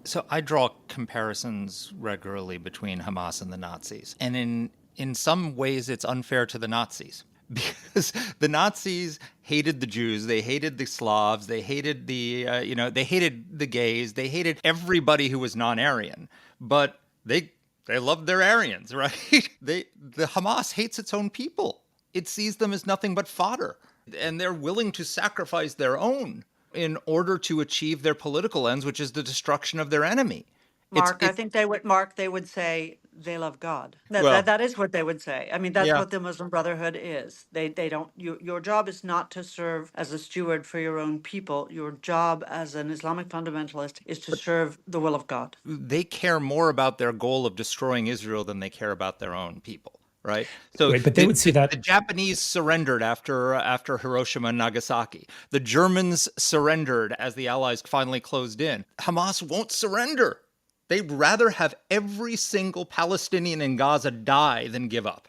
So I draw comparisons regularly between Hamas and the Nazis, and in some ways it's unfair to the Nazis. Because the Nazis hated the Jews, they hated the Slavs, they hated they hated the gays, they hated everybody who was non-Aryan, but they loved their Aryans, right? The Hamas hates its own people. It sees them as nothing but fodder, And they're willing to sacrifice their own in order to achieve their political ends, which is the destruction of their enemy. I think they would say they love God. Well, That is what they would say. I mean, that's yeah. what the Muslim Brotherhood is. They don't, your job is not to serve as a steward for your own people. Your job as an Islamic fundamentalist is to serve the will of God. They care more about their goal of destroying Israel than they care about their own people. Right. So Right, but they would see that the Japanese surrendered after Hiroshima and Nagasaki. The Germans surrendered as the Allies finally closed in. Hamas won't surrender. They'd rather have every single Palestinian in Gaza die than give up.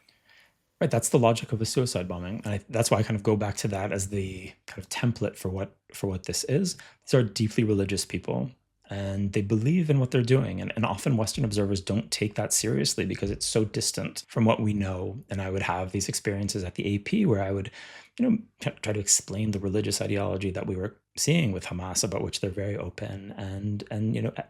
Right, that's the logic of a suicide bombing, and that's why I kind of go back to that as the kind of template for what this is. These are deeply religious people, and they believe in what they're doing, and often Western observers don't take that seriously because it's so distant from what we know. And I would have these experiences at the AP where I would, try to explain the religious ideology that we were seeing with Hamas, about which they're very open, and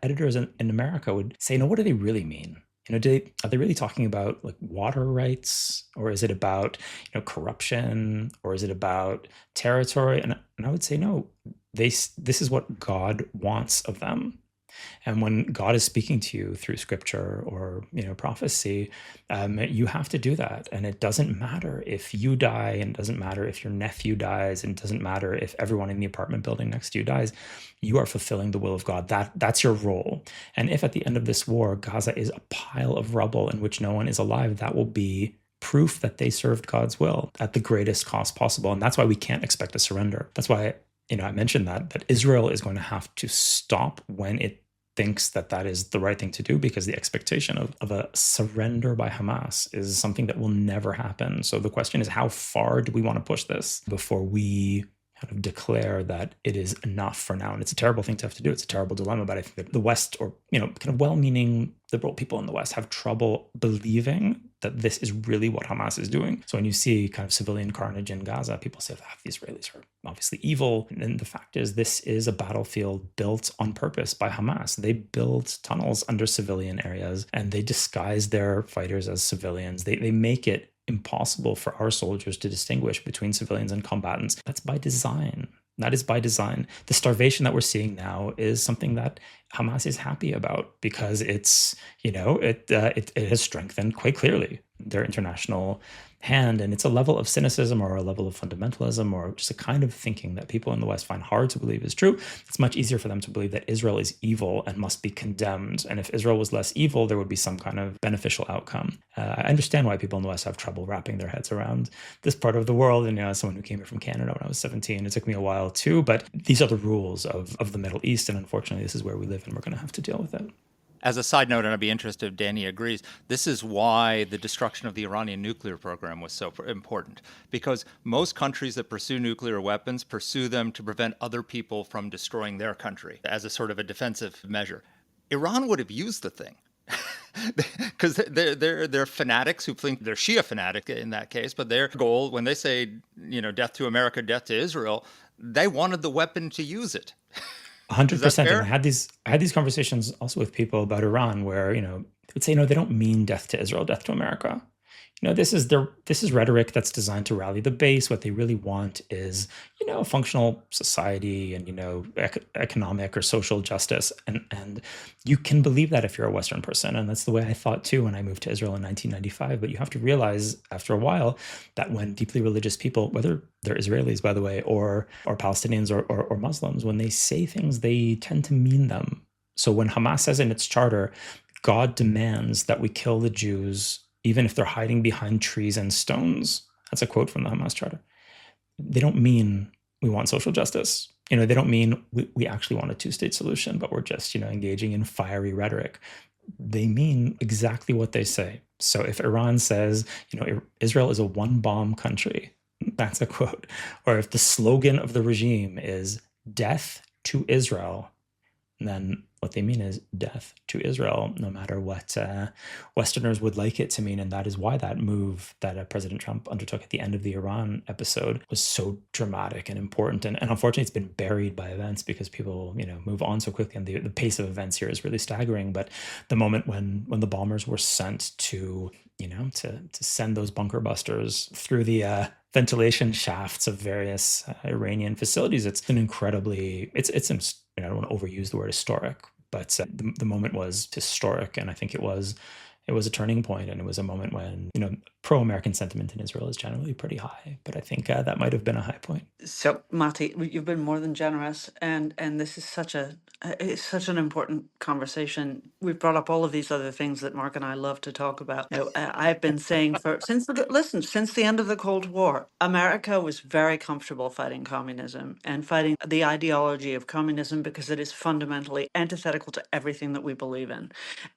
editors in America would say, no, what do they really mean? Are they really talking about like water rights, or is it about corruption, or is it about territory? And I would say no. This is what God wants of them. And when God is speaking to you through scripture or prophecy, you have to do that. And it doesn't matter if you die, and it doesn't matter if your nephew dies, and it doesn't matter if everyone in the apartment building next to you dies. You are fulfilling the will of God. That's your role. And if at the end of this war, Gaza is a pile of rubble in which no one is alive, that will be proof that they served God's will at the greatest cost possible. And that's why we can't expect a surrender. That's why I mentioned that Israel is going to have to stop when it thinks that is the right thing to do, because the expectation of a surrender by Hamas is something that will never happen. So the question is, how far do we want to push this before we kind of declare that it is enough for now? And it's a terrible thing to have to do. It's a terrible dilemma, but I think that the West, or kind of well-meaning liberal people in the West, have trouble believing that this is really what Hamas is doing. So when you see kind of civilian carnage in Gaza, people say that the Israelis are obviously evil. And the fact is, this is a battlefield built on purpose by Hamas. They build tunnels under civilian areas, and they disguise their fighters as civilians. They make it impossible for our soldiers to distinguish between civilians and combatants. That's by design. That is by design. The starvation that we're seeing now is something that Hamas is happy about, because it's, it has strengthened quite clearly their international hand. And it's a level of cynicism, or a level of fundamentalism, or just a kind of thinking that people in the West find hard to believe is true. It's much easier for them to believe that Israel is evil and must be condemned. And if Israel was less evil, there would be some kind of beneficial outcome. I understand why people in the West have trouble wrapping their heads around this part of the world. And as someone who came here from Canada when I was 17, it took me a while too. But these are the rules of the Middle East. And unfortunately, this is where we live, and we're going to have to deal with it. As a side note, and I'd be interested if Danny agrees, this is why the destruction of the Iranian nuclear program was so important. Because most countries that pursue nuclear weapons pursue them to prevent other people from destroying their country as a sort of a defensive measure. Iran would have used the thing. Because they're fanatics who think they're Shia fanatic in that case, but their goal, when they say, death to America, death to Israel, they wanted the weapon to use it. 100%. And I had these conversations also with people about Iran, where they would say, no, they don't mean death to Israel, death to America. This is rhetoric that's designed to rally the base. What they really want is a functional society and economic or social justice, and you can believe that if you're a Western person, and that's the way I thought too when I moved to Israel in 1995. But you have to realize after a while that when deeply religious people, whether they're Israelis, by the way, or Palestinians or Muslims, when they say things, they tend to mean them. So when Hamas says in its charter, God demands that we kill the Jews even if they're hiding behind trees and stones. That's a quote from the Hamas charter. They don't mean we want social justice. They don't mean we actually want a two-state solution, but we're just, engaging in fiery rhetoric. They mean exactly what they say. So if Iran says, Israel is a one-bomb country, that's a quote. Or if the slogan of the regime is death to Israel, then what they mean is death to Israel, no matter what Westerners would like it to mean. And that is why that move that President Trump undertook at the end of the Iran episode was so dramatic and important. And unfortunately, it's been buried by events because people, move on so quickly. And the pace of events here is really staggering. But the moment when the bombers were sent to send those bunker busters through the ventilation shafts of various Iranian facilities, it's an incredibly, I don't want to overuse the word historic, but the moment was historic. And I think it was a turning point, and it was a moment when, pro-American sentiment in Israel is generally pretty high. But I think that might have been a high point. So, Matti, you've been more than generous, and this is it's such an important conversation. We've brought up all of these other things that Mark and I love to talk about. I've been saying since the end of the Cold War, America was very comfortable fighting communism and fighting the ideology of communism because it is fundamentally antithetical to everything that we believe in,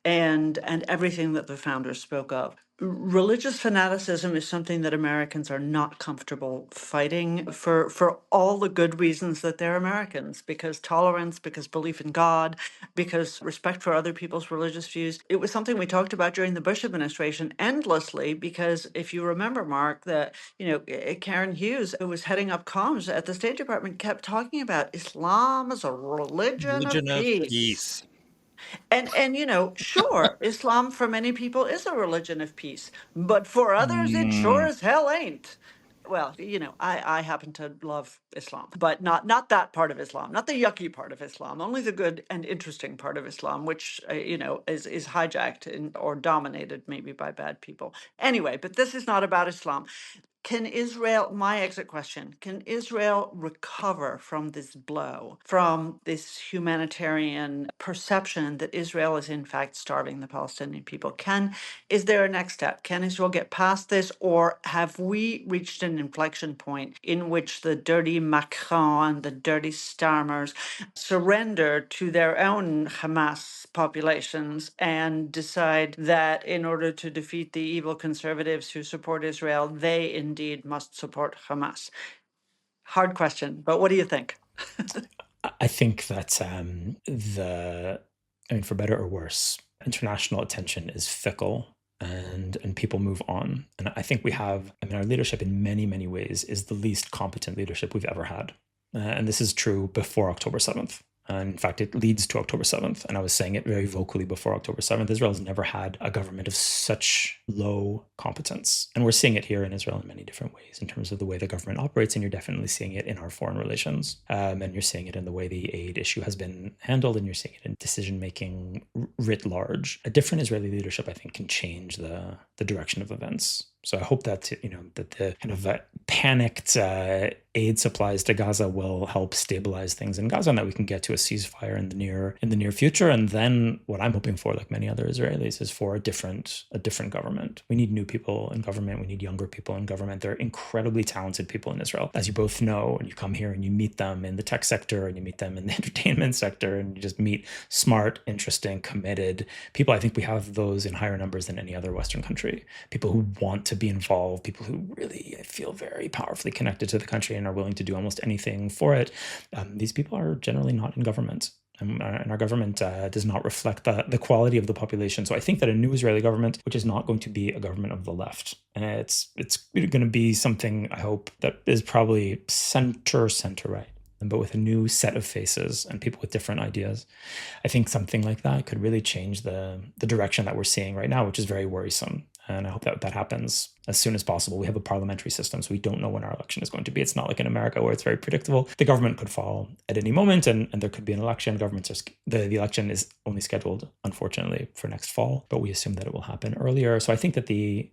and everything that the founders spoke of. Religious fanaticism is something that Americans are not comfortable fighting for all the good reasons that they're Americans, because tolerance, because belief in God, because respect for other people's religious views. It was something we talked about during the Bush administration endlessly, because if you remember, Mark, that, Karen Hughes, who was heading up comms at the State Department, kept talking about Islam as a religion of peace. And sure, Islam for many people is a religion of peace, but for others, it sure as hell ain't. Well, I happen to love Islam, but not that part of Islam, not the yucky part of Islam, only the good and interesting part of Islam, which is hijacked or dominated maybe by bad people. Anyway, but this is not about Islam. My exit question, can Israel recover from this blow, from this humanitarian perception that Israel is in fact starving the Palestinian people? Is there a next step? Can Israel get past this, or have we reached an inflection point in which the dirty Macron and the dirty Starmers surrender to their own Hamas populations and decide that in order to defeat the evil conservatives who support Israel, they indeed must support Hamas? Hard question, but what do you think? I think that for better or worse, international attention is fickle, and people move on. And I think our leadership in many, many ways is the least competent leadership we've ever had. And this is true before October 7th. And in fact, it leads to October 7th. And I was saying it very vocally before October 7th. Israel has never had a government of such low competence. And we're seeing it here in Israel in many different ways in terms of the way the government operates. And you're definitely seeing it in our foreign relations. And you're seeing it in the way the aid issue has been handled. And you're seeing it in decision-making writ large. A different Israeli leadership, I think, can change the direction of events. So I hope that, that the kind of panicked aid supplies to Gaza will help stabilize things in Gaza, and that we can get to a ceasefire in the near future. And then what I'm hoping for, like many other Israelis, is for a different government. We need new people in government. We need younger people in government. They're incredibly talented people in Israel, as you both know. And you come here and you meet them in the tech sector, and you meet them in the entertainment sector, and you just meet smart, interesting, committed people. I think we have those in higher numbers than any other Western country. People who want to be involved, people who really feel very powerfully connected to the country and are willing to do almost anything for it. These people are generally not in government. And our government does not reflect the quality of the population. So I think that a new Israeli government, which is not going to be a government of the left, and it's going to be something, I hope, that is probably center-right, but with a new set of faces and people with different ideas. I think something like that could really change the direction that we're seeing right now, which is very worrisome. And I hope that happens as soon as possible. We have a parliamentary system, so we don't know when our election is going to be. It's not like in America where it's very predictable. The government could fall at any moment, and there could be an election. The election is only scheduled, unfortunately, for next fall, but we assume that it will happen earlier. So I think that the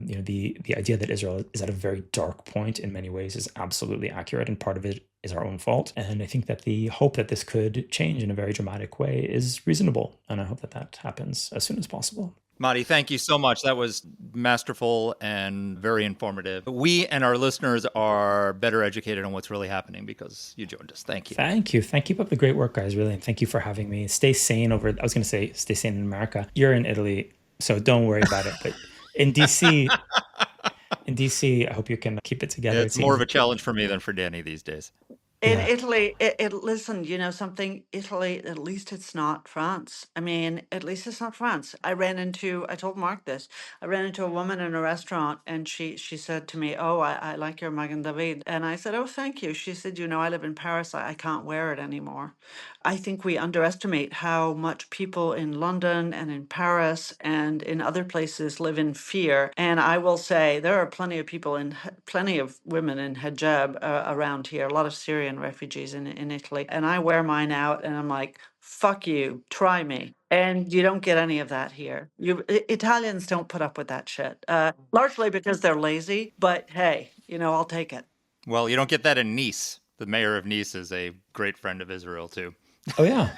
idea that Israel is at a very dark point in many ways is absolutely accurate, and part of it is our own fault. And I think that the hope that this could change in a very dramatic way is reasonable, and I hope that happens as soon as possible. Matti, thank you so much. That was masterful and very informative. We and our listeners are better educated on what's really happening because you joined us. Thank you. Thank you. Keep up the great work, guys, really. And thank you for having me. Stay sane I was going to say, stay sane in America. You're in Italy, so don't worry about it. But in DC, I hope you can keep it together. It's more of a challenge for me than for Danny these days. In Yeah. Italy, listen, you know something, Italy, at least it's not France. I mean, at least it's not France. I told Mark this, I ran into a woman in a restaurant and she said to me, oh, I like your Magen David. And I said, oh, thank you. She said, you know, I live in Paris. I can't wear it anymore. I think we underestimate how much people in London and in Paris and in other places live in fear. And I will say there are plenty of people plenty of women in hijab around here, a lot of Syrian refugees in Italy. And I wear mine out and I'm like, fuck you, try me. And you don't get any of that here. Italians don't put up with that shit, largely because they're lazy. But hey, you know, I'll take it. Well, you don't get that in Nice. The mayor of Nice is a great friend of Israel too. Oh yeah.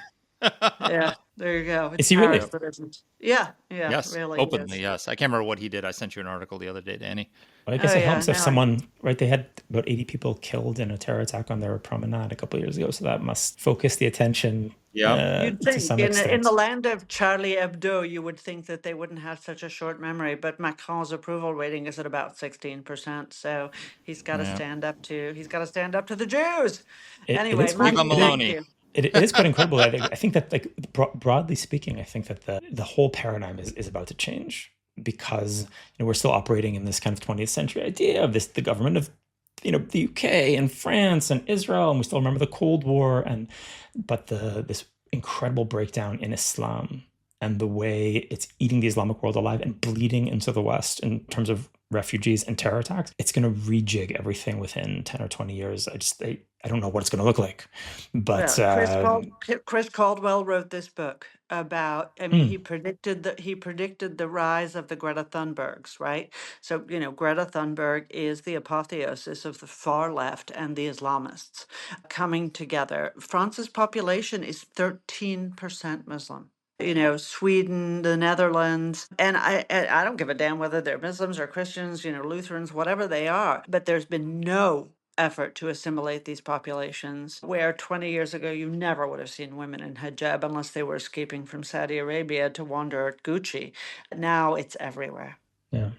Yeah, there you go. It's Is he really? Paris that isn't. Yeah, Yes, really openly, is. yes. I can't remember what he did. I sent you an article the other day, Danny. Well, I Oh guess it yeah, helps if no, someone, right? They had about 80 people killed in a terror attack on their promenade a couple of years ago, so that must focus the attention Yeah. you'd to think some in extent. the land of Charlie Hebdo, you would think that they wouldn't have such a short memory. But Macron's approval rating is at about 16%, so he's got to Yeah. stand up to the Jews. It Anyway, is quite, Viva Matti, thank Maloney. you. it is quite incredible. I think that, like, broadly speaking, I think that the whole paradigm is about to change because, you know, we're still operating in this kind of 20th century idea of the government of, you know, the UK and France and Israel, and we still remember the Cold War, but this incredible breakdown in Islam and the way it's eating the Islamic world alive and bleeding into the West in terms of refugees and terror attacks, it's going to rejig everything within 10 or 20 years. I don't know what it's going to look like, but Well, Chris Caldwell wrote this book about. I mean, mm, he predicted the rise of the Greta Thunbergs, right? So you know, Greta Thunberg is the apotheosis of the far left and the Islamists coming together. France's population is 13% Muslim. You know, Sweden, the Netherlands, and I don't give a damn whether they're Muslims or Christians, you know, Lutherans, whatever they are. But there's been no effort to assimilate these populations, where 20 years ago you never would have seen women in hijab unless they were escaping from Saudi Arabia to wander at Gucci. Now it's everywhere. yeah.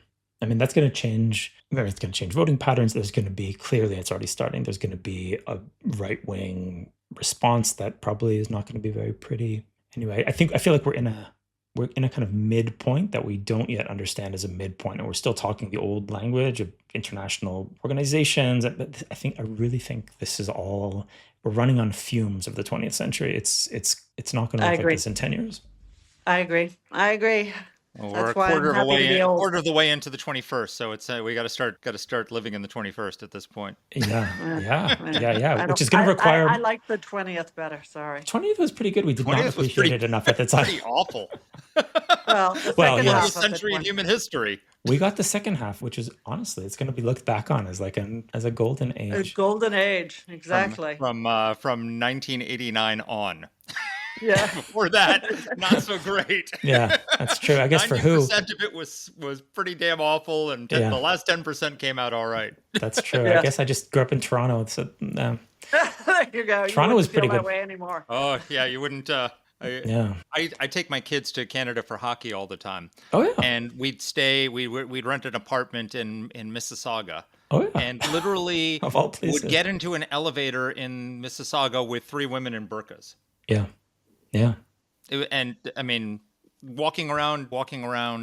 I mean, that's going to change. It's going to change voting patterns. There's going to be, clearly, it's already starting. There's going to be a right-wing response that probably is not going to be very pretty. Anyway, I feel like we're in a kind of midpoint that we don't yet understand as a midpoint, and we're still talking the old language of international organizations. But I really think this is all, we're running on fumes of the 20th century. It's not going to I look like agree. this in 10 years. I agree. Well, That's we're a why I'm happy to be old. quarter of the way into the 21st, so it's we got to start living in the 21st at this point. Yeah. Which is going to require. I like the 20th better. Sorry. 20th was pretty good. We did not 20th was appreciate it enough at the time. Pretty awful. Well, the Well, second yes. half A of the century in 20th. human history. We got the second half, which is honestly, it's going to be looked back on as as a golden A age. golden age, exactly. From 1989 on. Yeah. Before that, not so great. Yeah, that's true. I guess for who? 90% of it was pretty damn awful, and Yeah. the last 10% came out all right. That's true. Yeah. I guess I just grew up in Toronto, so There you go. Toronto you was wouldn't pretty feel that good. way anymore. Oh yeah, you wouldn't. yeah. I take my kids to Canada for hockey all the time, Oh yeah. and we'd rent an apartment in Mississauga. Oh yeah. And literally Of all places. would get into an elevator in Mississauga with 3 women in burqas. Yeah. Yeah. And I mean, walking around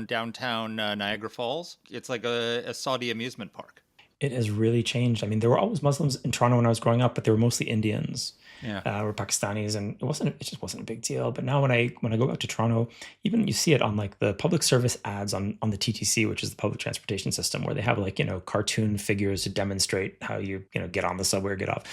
downtown Niagara Falls, it's like a Saudi amusement park. It has really changed. I mean, there were always Muslims in Toronto when I was growing up, but they were mostly Indians. Yeah. Or Pakistanis, and it just wasn't a big deal. But now when I go out to Toronto, even you see it on like the public service ads on the TTC, which is the public transportation system, where they have like, you know, cartoon figures to demonstrate how you get on the subway or get off.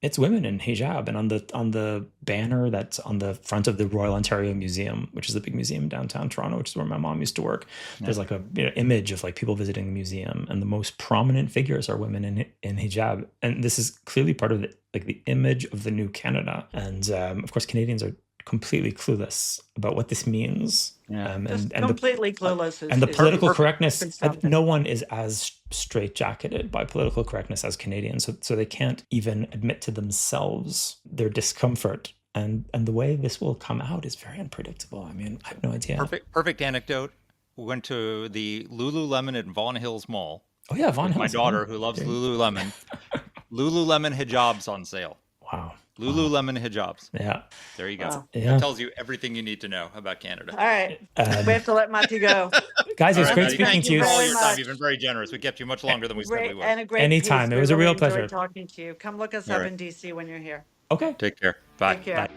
It's women in hijab, and on the banner that's on the front of the Royal Ontario Museum, which is the big museum downtown Toronto, which is where my mom used to work. Yeah. There's like a image of like people visiting the museum, and the most prominent figures are women in hijab, and this is clearly part of the image of the new Canada. And of course, Canadians are completely clueless about what this means. Yeah. And completely clueless. And the political correctness, no one is as straitjacketed by political correctness as Canadians. So they can't even admit to themselves their discomfort. And the way this will come out is very unpredictable. I mean, I have no idea. Perfect anecdote. We went to the Lululemon at Vaughan Hills Mall. Oh yeah, Vaughan Hills. My daughter, who loves Lululemon. Lululemon hijabs on sale. Wow. Lululemon hijabs. Yeah. There you go. Wow. Yeah. That tells you everything you need to know about Canada. All right. We have to let Matti go. Guys, it was All right, great Matti, speaking thank to you you. for all very your time. much. You've been very generous. We kept you much longer than we said we would. And a great Anytime. piece. It was a We real really enjoyed pleasure. talking to you. Come look us All up right. in DC when you're here. Okay. Take care. Bye. Take care. Bye.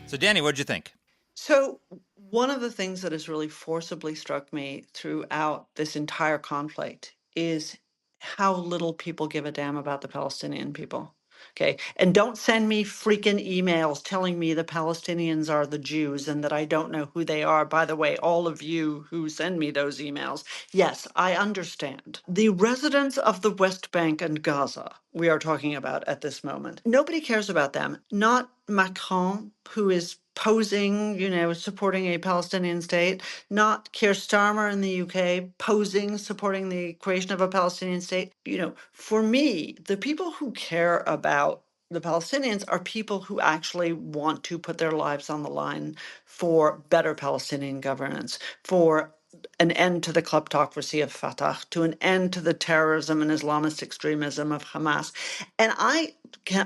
So, Danny, what'd you think? So, one of the things that has really forcibly struck me throughout this entire conflict is how little people give a damn about the Palestinian people. Okay. And don't send me freaking emails telling me the Palestinians are the Jews and that I don't know who they are. By the way, all of you who send me those emails, yes, I understand. The residents of the West Bank and Gaza, we are talking about at this moment, nobody cares about them. Not Macron, who is posing, supporting a Palestinian state, not Keir Starmer in the UK posing, supporting the creation of a Palestinian state. For me, the people who care about the Palestinians are people who actually want to put their lives on the line for better Palestinian governance, for an end to the kleptocracy of Fatah, to an end to the terrorism and Islamist extremism of Hamas. And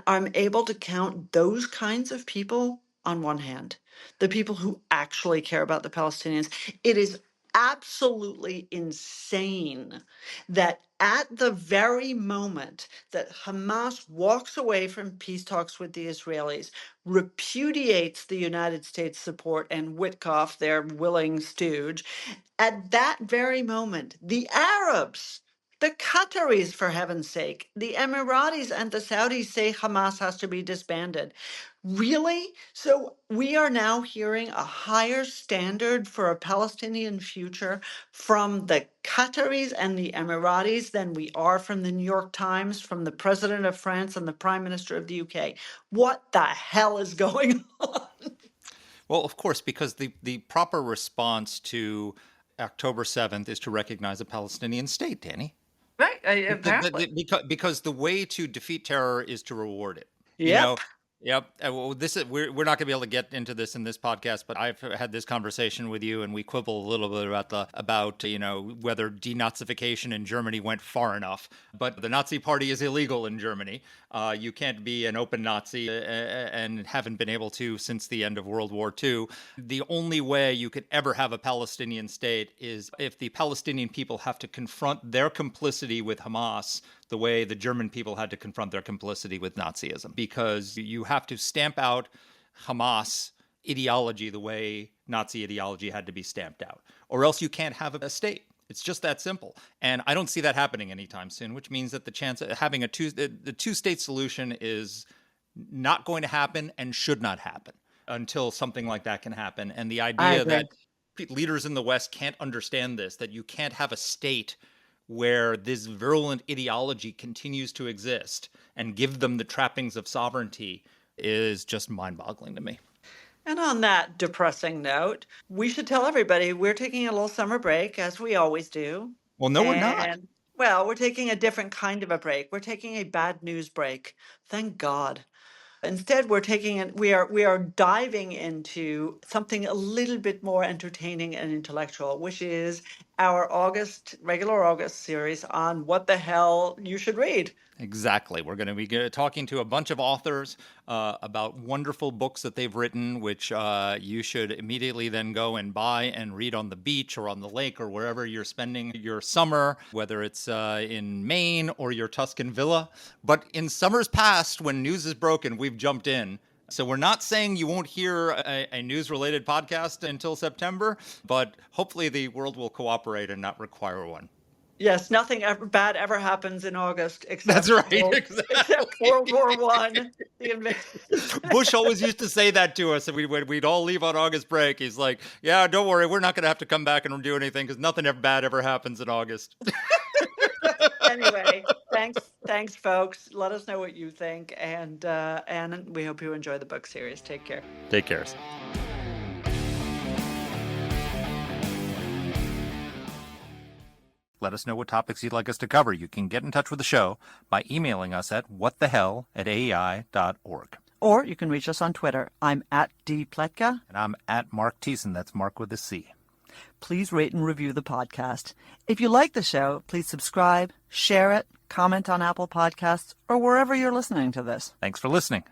I'm able to count those kinds of people on one hand, the people who actually care about the Palestinians. It is absolutely insane that at the very moment that Hamas walks away from peace talks with the Israelis, repudiates the United States support and Witkoff, their willing stooge, at that very moment, the Arabs, the Qataris, for heaven's sake, the Emiratis and the Saudis say Hamas has to be disbanded. Really? So we are now hearing a higher standard for a Palestinian future from the Qataris and the Emiratis than we are from the New York Times, from the President of France and the Prime Minister of the UK. What the hell is going on? Well, of course, because the proper response to October 7th is to recognize a Palestinian state, Danny. Right, apparently. Because the way to defeat terror is to reward it. Yep. Yep. Well, we're not going to be able to get into this in this podcast, but I've had this conversation with you, and we quibble a little bit about whether denazification in Germany went far enough. But the Nazi Party is illegal in Germany. You can't be an open Nazi and haven't been able to since the end of World War II. The only way you could ever have a Palestinian state is if the Palestinian people have to confront their complicity with Hamas the way the German people had to confront their complicity with Nazism, because you have to stamp out Hamas ideology the way Nazi ideology had to be stamped out, or else you can't have a state. It's just that simple. And I don't see that happening anytime soon, which means that the chance of having the two-state solution is not going to happen and should not happen until something like that can happen. And the idea that leaders in the West can't understand this, that you can't have a state where this virulent ideology continues to exist and give them the trappings of sovereignty, is just mind-boggling to me. And on that depressing note, we should tell everybody we're taking a little summer break, as we always do. Well, no, we're not. Well, we're taking a different kind of a break. We're taking a bad news break. Thank God. Instead, we are diving into something a little bit more entertaining and intellectual, which is our regular August series on what the hell you should read. Exactly. We're going to be talking to a bunch of authors about wonderful books that they've written, which you should immediately then go and buy and read on the beach or on the lake or wherever you're spending your summer, whether it's in Maine or your Tuscan villa. But in summers past, when news is broken, we've jumped in. So we're not saying you won't hear a news-related podcast until September, but hopefully the world will cooperate and not require one. Yes, nothing bad ever happens in August except That's right, exactly. Except World War I. Bush always used to say that to us, and we'd all leave on August break. He's like, "Yeah, don't worry, we're not going to have to come back and do anything because nothing bad ever happens in August." Anyway, thanks, folks. Let us know what you think, and we hope you enjoy the book series. Take care. Take care. Let us know what topics you'd like us to cover. You can get in touch with the show by emailing us at whatthehell@aei.org. Or you can reach us on Twitter. I'm at dpletka. And I'm at Mark Thiessen. That's Mark with a C. Please rate and review the podcast. If you like the show, please subscribe, share it, comment on Apple Podcasts, or wherever you're listening to this. Thanks for listening.